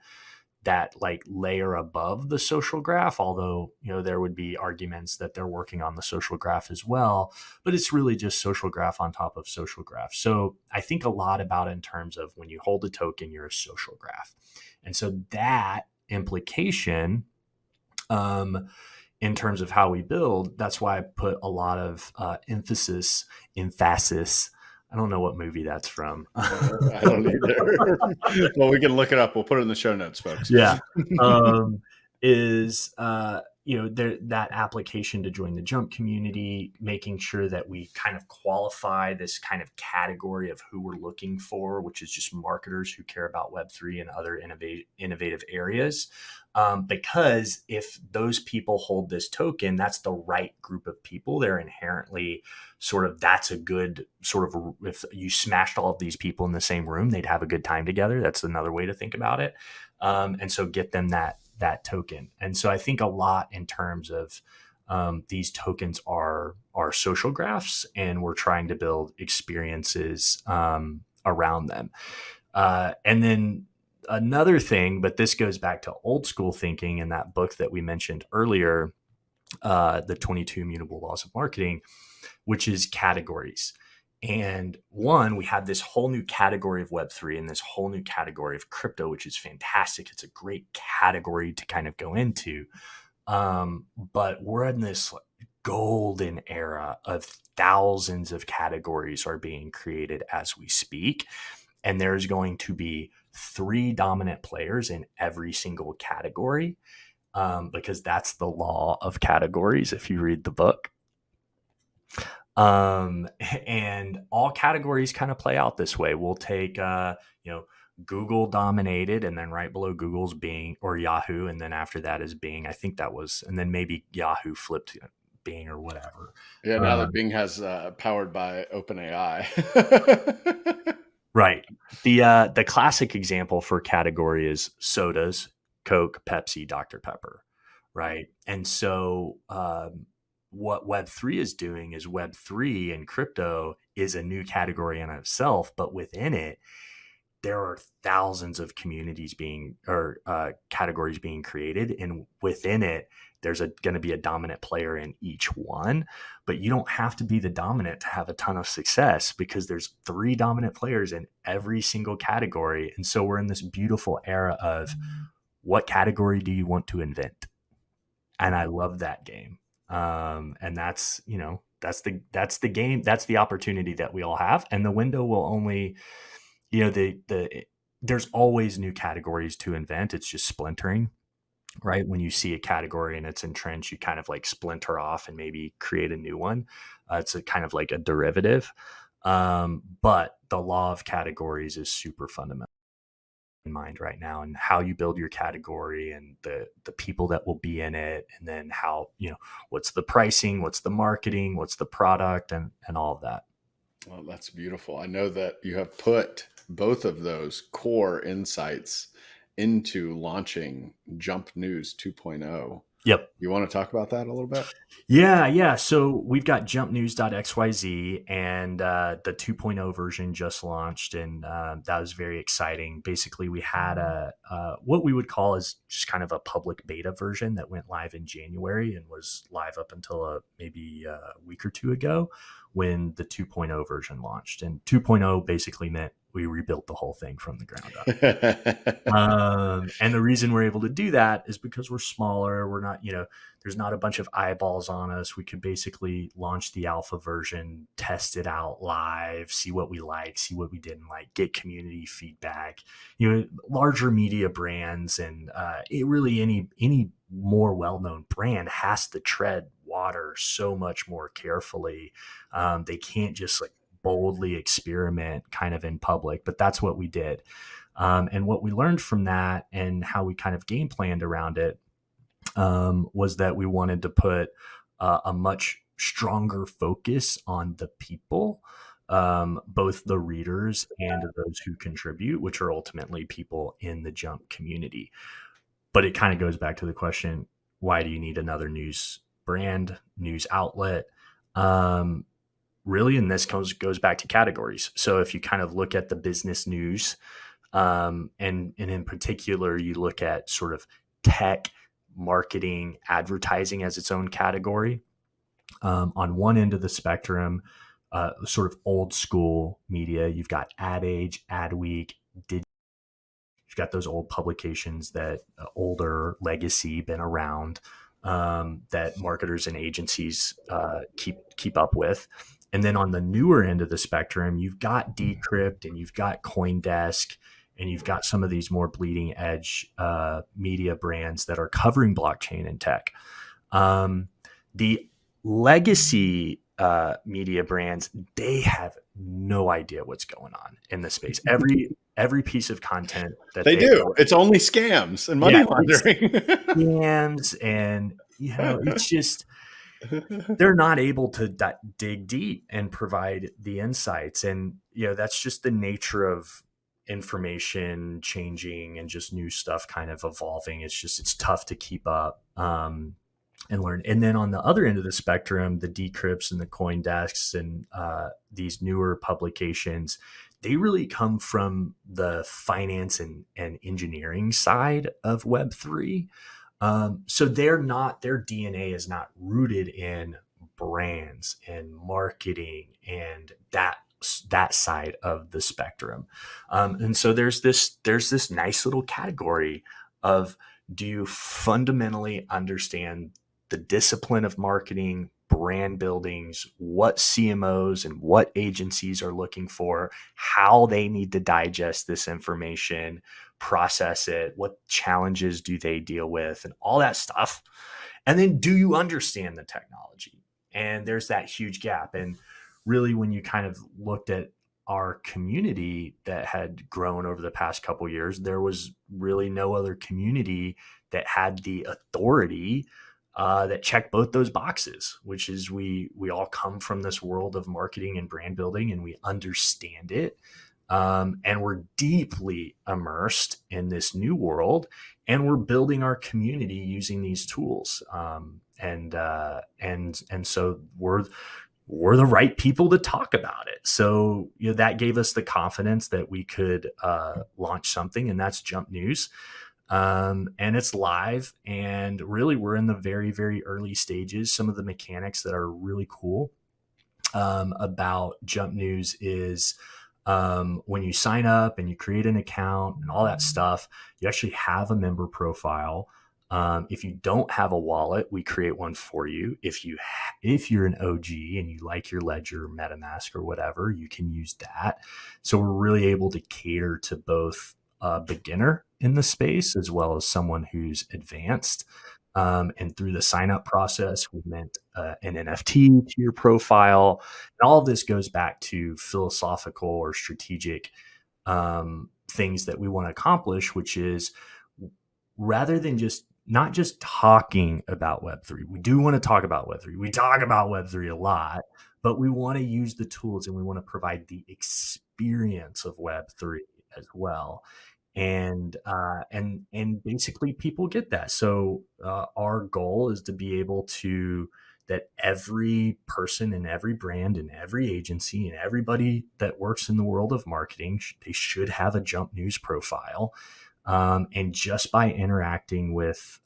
that like layer above the social graph, although, there would be arguments that they're working on the social graph as well, but it's really just social graph on top of social graph. So I think a lot about it in terms of when you hold a token, you're a social graph. And so that implication, in terms of how we build, that's why I put a lot of emphasis. I don't know what movie that's from. I don't either. Well, we can look it up. We'll put it in the show notes, folks. Yeah. that application to join the Jump community, making sure that we kind of qualify this kind of category of who we're looking for, which is just marketers who care about Web3 and other innovative areas. Because if those people hold this token, that's the right group of people. They're inherently that's a good if you smashed all of these people in the same room, they'd have a good time together. That's another way to think about it. And so get them that token. And so I think a lot in terms of these tokens are social graphs, and we're trying to build experiences around them. And then another thing, but this goes back to old school thinking in that book that we mentioned earlier, the 22 Immutable Laws of Marketing, which is categories. And we have this whole new category of Web3 and this whole new category of crypto, which is fantastic. It's a great category to kind of go into. But we're in this golden era of thousands of categories are being created as we speak. And there's going to be 3 dominant players in every single category, because that's the law of categories if you read the book. And all categories kind of play out this way. We'll take, Google dominated, and then right below Google's Bing, or Yahoo. And then after that is Bing. I think that was, and then maybe Yahoo flipped Bing or whatever. Yeah. Now that Bing has powered by OpenAI. Right. The classic example for category is sodas, Coke, Pepsi, Dr. Pepper. Right. And so, what Web3 is doing is Web3 and crypto is a new category in itself, but within it, there are thousands of categories being created. And within it, there's going to be a dominant player in each one, but you don't have to be the dominant to have a ton of success, because there's 3 dominant players in every single category. And so we're in this beautiful era of what category do you want to invent? And I love that game. And that's the game. That's the opportunity that we all have. And the window will only, there's always new categories to invent. It's just splintering, right? When you see a category and it's entrenched, you kind of like splinter off and maybe create a new one. It's a kind of like a derivative. But the law of categories is super fundamental in mind right now, and how you build your category and the people that will be in it, and then how, what's the pricing, what's the marketing, what's the product, and all of that. Well, that's beautiful. I know that you have put both of those core insights into launching Jump News 2.0. Yep. You want to talk about that a little bit? Yeah. So we've got jumpnews.xyz, and the 2.0 version just launched, and that was very exciting. Basically, we had what we would call is just kind of a public beta version that went live in January and was live up until maybe a week or 2 ago when the 2.0 version launched. And 2.0 basically meant we rebuilt the whole thing from the ground up. And the reason we're able to do that is because we're smaller. We're not, there's not a bunch of eyeballs on us. We could basically launch the alpha version, test it out live, see what we like, see what we didn't like, get community feedback. Larger media brands and really any more well-known brand has to tread water so much more carefully. They can't just boldly experiment kind of in public, but that's what we did. And what we learned from that and how we kind of game planned around it was that we wanted to put a much stronger focus on the people, both the readers and those who contribute, which are ultimately people in the Jump community. But it kind of goes back to the question, why do you need another news brand, news outlet? Really, and this goes back to categories. So if you kind of look at the business news, and in particular, you look at sort of tech, marketing, advertising as its own category. On one end of the spectrum, sort of old school media, you've got Ad Age, Adweek, you've got those old publications that older legacy been around, that marketers and agencies keep up with. And then on the newer end of the spectrum, you've got Decrypt and you've got CoinDesk, and you've got some of these more bleeding edge media brands that are covering blockchain and tech. The legacy media brands, they have no idea what's going on in this space. Every piece of content that They do. It's only scams and money laundering. Scams, and it's just they're not able to dig deep and provide the insights, and that's just the nature of information changing and just new stuff kind of evolving. It's tough to keep up and learn. And then on the other end of the spectrum, the Decrypts and the CoinDesks and these newer publications, they really come from the finance and engineering side of Web3. So their DNA is not rooted in brands and marketing and that side of the spectrum. And so there's this nice little category of, do you fundamentally understand the discipline of marketing, brand buildings, what CMOs and what agencies are looking for, how they need to digest this information, process it, what challenges do they deal with, and all that stuff. And then, do you understand the technology? And there's that huge gap. And really, when you kind of looked at our community that had grown over the past couple of years, there was really no other community that had the authority that checked both those boxes, which is we all come from this world of marketing and brand building, and we understand it. And we're deeply immersed in this new world, and we're building our community using these tools. And so we're the right people to talk about it. So that gave us the confidence that we could launch something, and that's Jump News. And it's live, and really we're in the very, very early stages. Some of the mechanics that are really cool about Jump News is when you sign up and you create an account and all that stuff, you actually have a member profile. If you don't have a wallet, we create one for you. If you're an OG and you like your Ledger, MetaMask, or whatever, you can use that. So we're really able to cater to both a beginner in the space as well as someone who's advanced. And through the sign up process, we meant an NFT to your profile. And all of this goes back to philosophical or strategic things that we want to accomplish, which is, rather than not just talking about Web3, we do want to talk about Web3. We talk about Web3 a lot, but we want to use the tools and we want to provide the experience of Web3 as well. And basically people get that. So our goal is to be able to, that every person and every brand and every agency and everybody that works in the world of marketing, they should have a Jump News profile. And just by interacting with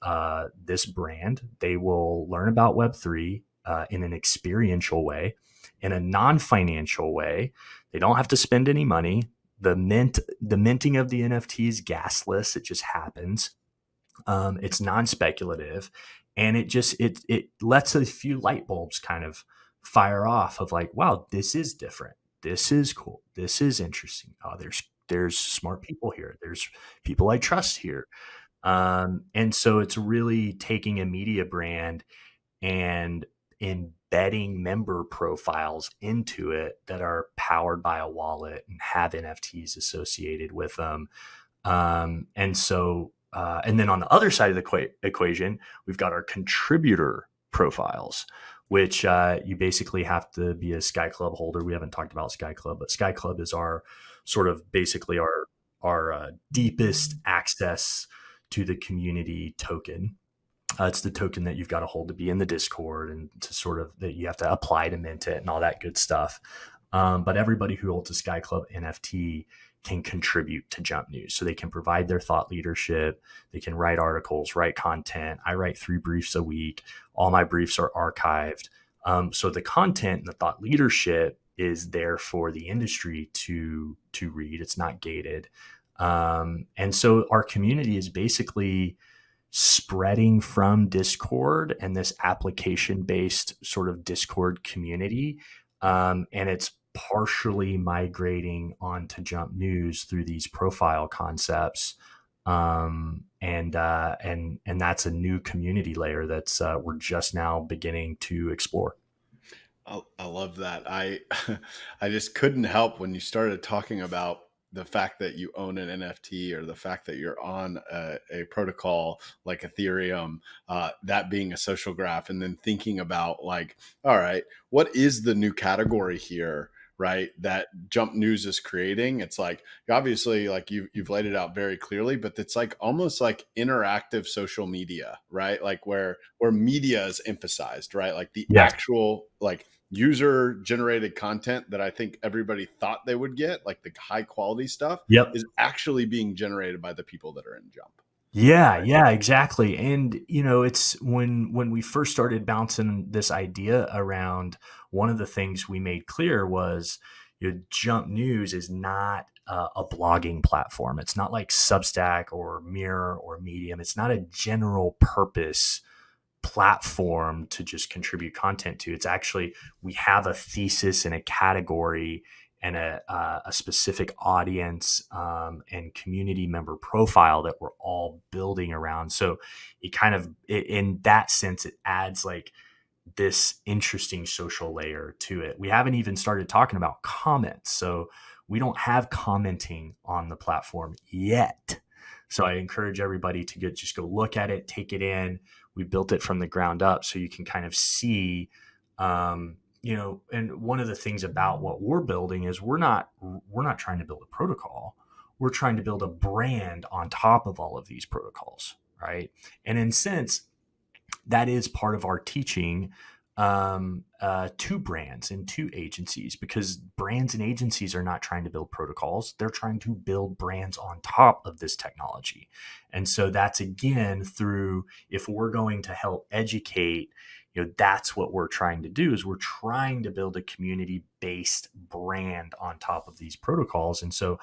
this brand, they will learn about Web3 in an experiential way, in a non-financial way. They don't have to spend any money. The minting of the NFT is gasless. It just happens. It's non-speculative, and it lets a few light bulbs kind of fire off of like, wow, this is different. This is cool. This is interesting. Oh, there's smart people here. There's people I trust here. And so it's really taking a media brand and embedding member profiles into it that are powered by a wallet and have NFTs associated with them. And then on the other side of the equation, we've got our contributor profiles, which you basically have to be a Sky Club holder. We haven't talked about Sky Club, but Sky Club is our sort of basically our deepest access to the community token. It's the token that you've got to hold to be in the Discord, and to sort of that you have to apply to mint it and all that good stuff. But everybody who holds a Sky Club NFT can contribute to Jump News. So they can provide their thought leadership. They can write articles, write content. I write 3 briefs a week. All my briefs are archived. So the content and the thought leadership is there for the industry to read. It's not gated. And so our community is basically spreading from Discord and this application-based sort of Discord community. And it's partially migrating onto Jump News through these profile concepts. And that's a new community layer that's we're just now beginning to explore. I love that. I just couldn't help when you started talking about the fact that you own an NFT or the fact that you're on a protocol like Ethereum, that being a social graph, and then thinking about like, all right, what is the new category here? Right, that Jump News is creating. It's like obviously, like you've laid it out very clearly, but it's like almost like interactive social media, right? Like where media is emphasized, right? Like the Yes. actual like user generated content that I think everybody thought they would get, like the high quality stuff, Yep. is actually being generated by the people that are in Jump. Yeah, yeah, exactly. And it's when we first started bouncing this idea around, one of the things we made clear was, Jump News is not a blogging platform. It's not like Substack or Mirror or Medium. It's not a general purpose platform to just contribute content to. It's actually, we have a thesis and a category and a specific audience and community member profile that we're all building around. So it kind of, in that sense, it adds like this interesting social layer to it. We haven't even started talking about comments. So we don't have commenting on the platform yet. So I encourage everybody to just go look at it, take it in. We built it from the ground up so you can kind of see, and one of the things about what we're building is we're not trying to build a protocol. We're trying to build a brand on top of all of these protocols, right? And in a sense, that is part of our teaching to brands and to agencies, because brands and agencies are not trying to build protocols. They're trying to build brands on top of this technology. And so that's, again, through, if we're going to help educate, that's what we're trying to do, is we're trying to build a community-based brand on top of these protocols. And so,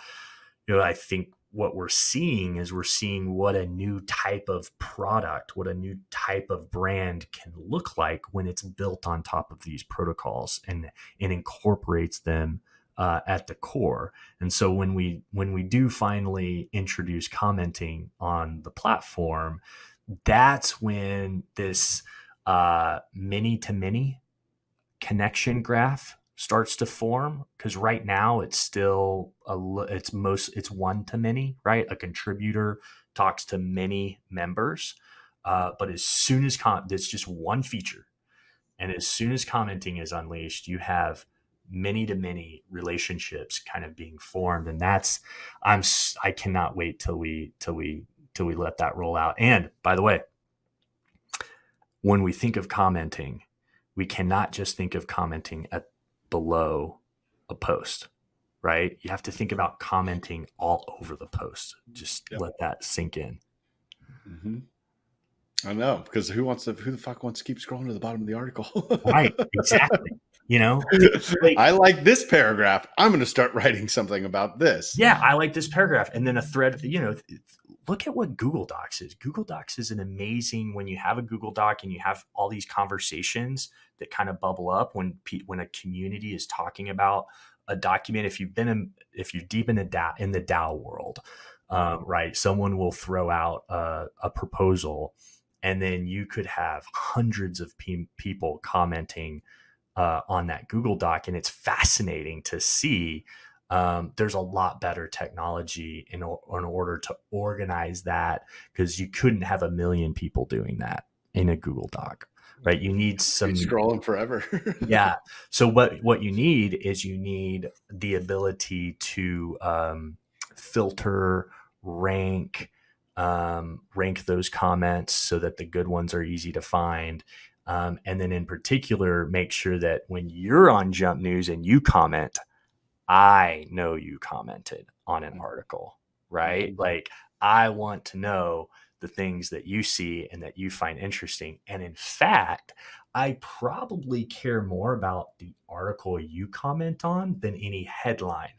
I think what we're seeing is what a new type of product, what a new type of brand can look like when it's built on top of these protocols and incorporates them at the core. And so when we do finally introduce commenting on the platform, that's when this many to many connection graph starts to form, because right now it's still it's one to many, right? A contributor talks to many members, but as soon as it's just one feature, and as soon as commenting is unleashed, you have many to many relationships kind of being formed. And that's, I cannot wait till we let that roll out. And by the way, when we think of commenting, we cannot just think of commenting at below a post, right? You have to think about commenting all over the post. Just let that sink in. Mm-hmm. I know, because who the fuck wants to keep scrolling to the bottom of the article? Right, exactly. I like this paragraph. I'm going to start writing something about this. Yeah, I like this paragraph. And then a thread, look at what Google Docs is. Google Docs is an amazing, when you have a Google Doc and you have all these conversations that kind of bubble up when a community is talking about a document. If you're deep in the DAO world, right, someone will throw out a proposal, and then you could have hundreds of people commenting on that Google Doc, and it's fascinating to see. There's a lot better technology in order to organize that, because you couldn't have 1 million people doing that in a Google Doc, right? You need some scrolling forever. Yeah. So what you need is the ability to filter, rank those comments so that the good ones are easy to find. And then in particular, make sure that when you're on Jump News and you comment, I know you commented on an article, right? Mm-hmm. Like, I want to know the things that you see and that you find interesting. And in fact, I probably care more about the article you comment on than any headline,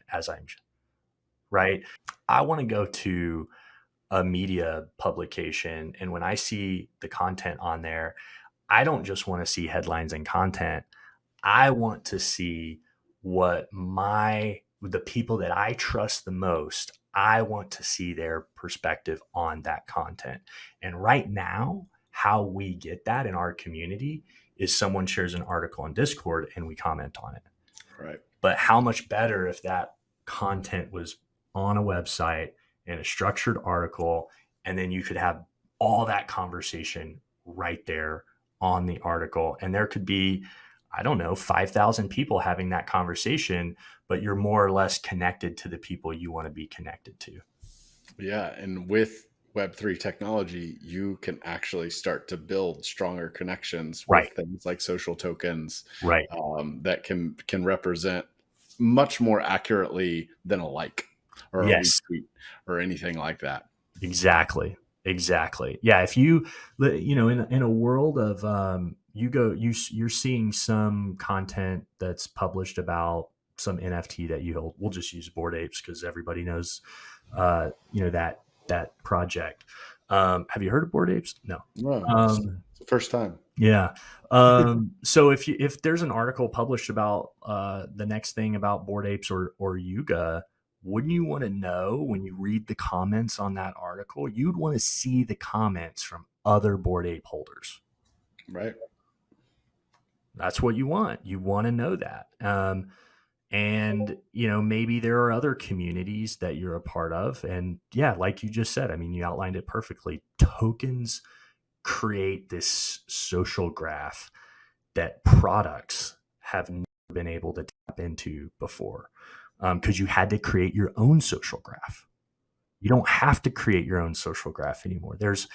right? I want to go to a media publication, and when I see the content on there, I don't just want to see headlines and content. I want to see what the people that I trust the most I want to see their perspective on that content. And right now, how we get that in our community is someone shares an article on Discord and we comment on it. Right. But how much better if that content was on a website in a structured article, and then you could have all that conversation right there on the article. And there could be, I don't know, 5,000 people having that conversation, but you're more or less connected to the people you want to be connected to. Yeah. And with Web3 technology, you can actually start to build stronger connections with Right. things like social tokens, Right. that can represent much more accurately than a like or a Yes. retweet or anything like that. Exactly. Yeah. If you, in a world of, you're seeing some content that's published about some NFT that you hold. We'll just use Bored Apes because everybody knows, that project. Have you heard of Bored Apes? No. No, it's the first time. Yeah. So if there's an article published about the next thing about Bored Apes or Yuga, wouldn't you want to know when you read the comments on that article? You'd want to see the comments from other Bored Ape holders. Right. That's what you want. You want to know that. And maybe there are other communities that you're a part of. And yeah, like you just said, I mean, you outlined it perfectly. Tokens create this social graph that products have never been able to tap into before, because you had to create your own social graph. You don't have to create your own social graph anymore. There's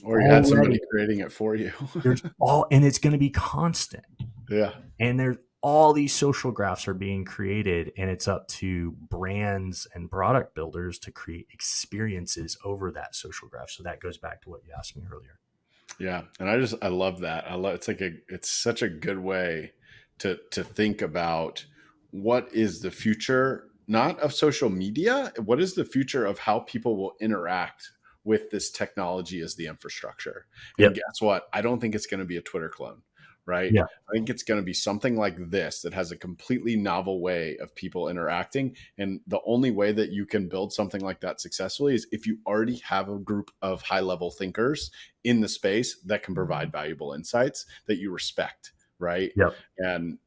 Or you had somebody already, creating it for you. and it's going to be constant. Yeah. And there's all these social graphs are being created, and it's up to brands and product builders to create experiences over that social graph. So that goes back to what you asked me earlier. Yeah. And I love that. It's such a good way to think about what is the future, not of social media, what is the future of how people will interact with this technology as the infrastructure. And Yep. guess what? I don't think it's going to be a Twitter clone, right? Yeah. I think it's going to be something like this that has a completely novel way of people interacting. And the only way that you can build something like that successfully is if you already have a group of high level thinkers in the space that can provide valuable insights that you respect, right? Yep. And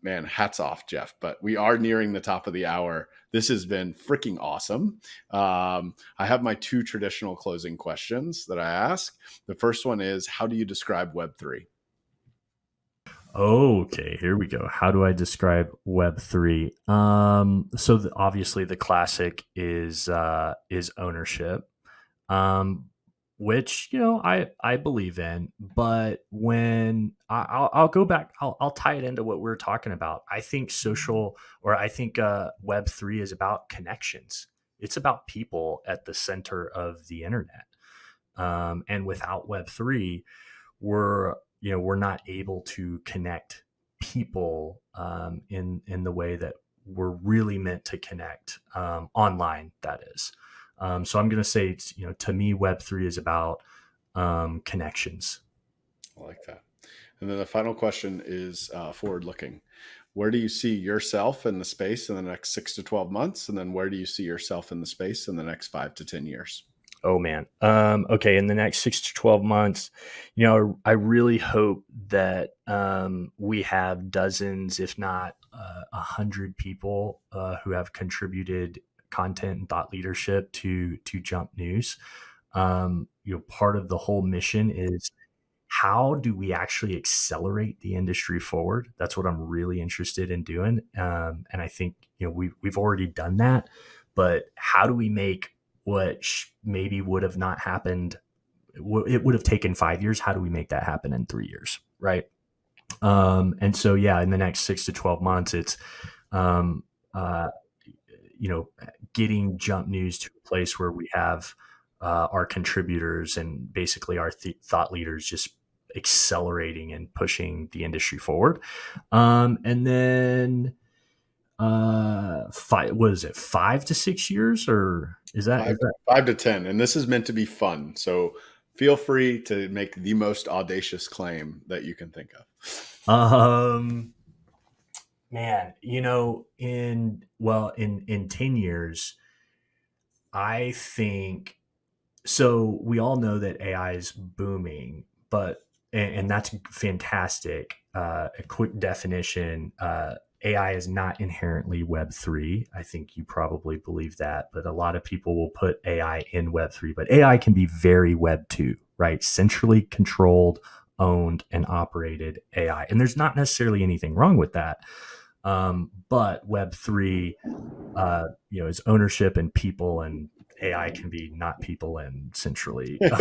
man, hats off, Jeff. But we are nearing the top of the hour. This has been freaking awesome. I have my two traditional closing questions that I ask. The first one is, how do you describe Web3? Okay, here we go. How do I describe Web3? So obviously the classic is ownership, which I believe in. But when I'll go back, I'll tie it into what we're talking about. I think I think Web3 is about connections. It's about people at the center of the internet. And without Web3, we're not able to connect people in the way that we're really meant to connect online. That is, so I'm going to say, to me, Web3 is about connections. I like that. And then the final question is forward looking. Where do you see yourself in the space in the next 6 to 12 months? And then where do you see yourself in the space in the next 5 to 10 years? Oh man. Okay. In the next 6 to 12 months, I really hope that we have dozens, if not 100 people who have contributed content and thought leadership to Jump News. Part of the whole mission is, how do we actually accelerate the industry forward? That's what I'm really interested in doing. And I think, we've already done that, but how do we make what maybe would have not happened? It would have taken 5 years. How do we make that happen in 3 years? Right. And so, yeah, in the next 6 to 12 months, it's, getting Jump News to a place where we have our contributors and basically our thought leaders just accelerating and pushing the industry forward. And then, 5 to 6 years, or is that 5 to 10? And this is meant to be fun. So feel free to make the most audacious claim that you can think of. Man, in 10 years, I think so. We all know that AI is booming, and that's fantastic. A quick definition: AI is not inherently Web3. I think you probably believe that, but a lot of people will put AI in Web3. But AI can be very Web2, right? Centrally controlled, owned, and operated AI, and there's not necessarily anything wrong with that. But Web3, is ownership and people, and AI can be not people and centrally not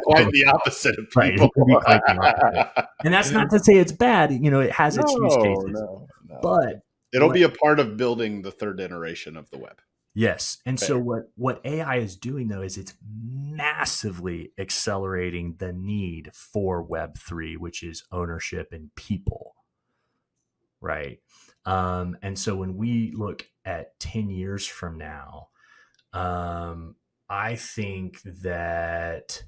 Quite the opposite of right. people. It can be quite the opposite. And that's not to say it's bad. It has its use cases. No. But It'll be a part of building the third iteration of the web. Yes. And Fair. so what AI is doing, though, is it's massively accelerating the need for Web3, which is ownership and people. Right. And so when we look at 10 years from now, I think that,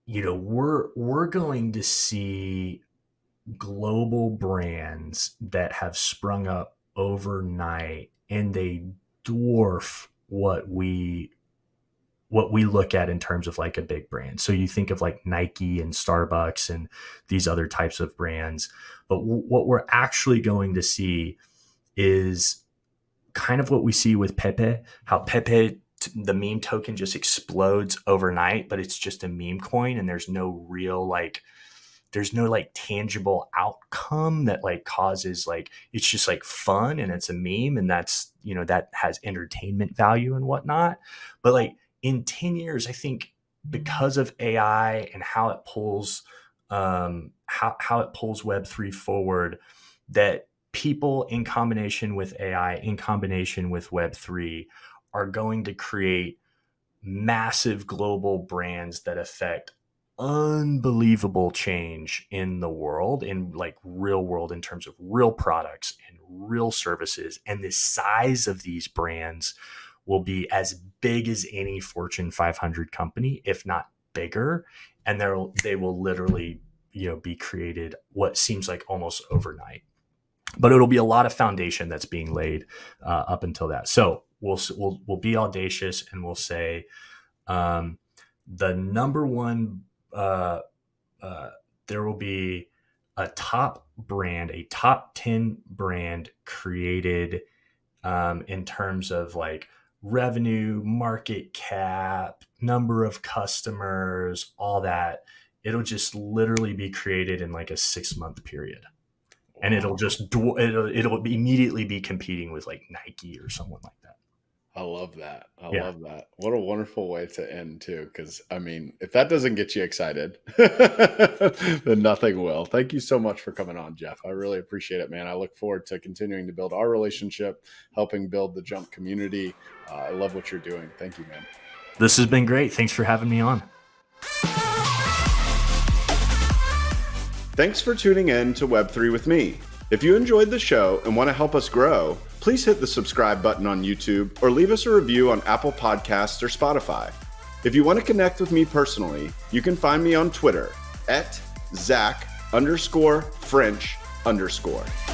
we're going to see global brands that have sprung up overnight, and they dwarf what we look at in terms of like a big brand. So you think of like Nike and Starbucks and these other types of brands, but what we're actually going to see is kind of what we see with Pepe, how Pepe, the meme token, just explodes overnight, but it's just a meme coin, and there's no real there's no tangible outcome that causes it's just fun, and it's a meme, and that's that has entertainment value and whatnot. But in 10 years, I think because of AI and how it pulls how it pulls Web3 forward, that people in combination with AI, in combination with Web3, are going to create massive global brands that affect unbelievable change in the world, in real world, in terms of real products and real services. And the size of these brands will be as big as any Fortune 500 company, if not bigger. And they will literally, be created what seems like almost overnight. But it'll be a lot of foundation that's being laid up until that. So we'll be audacious, and we'll say the number one. There will be a top brand, a top 10 brand created in terms of revenue, market cap, number of customers, all that. It'll just literally be created in a 6-month period. And it'll immediately be competing with Nike or someone like that. I love that. I love that. What a wonderful way to end too. Because if that doesn't get you excited, then nothing will. Thank you so much for coming on, Jeff. I really appreciate it, man. I look forward to continuing to build our relationship, helping build the Jump community. I love what you're doing. Thank you, man. This has been great. Thanks for having me on. Thanks for tuning in to Web3 with me. If you enjoyed the show and want to help us grow, please hit the subscribe button on YouTube or leave us a review on Apple Podcasts or Spotify. If you want to connect with me personally, you can find me on Twitter @Zach_French_.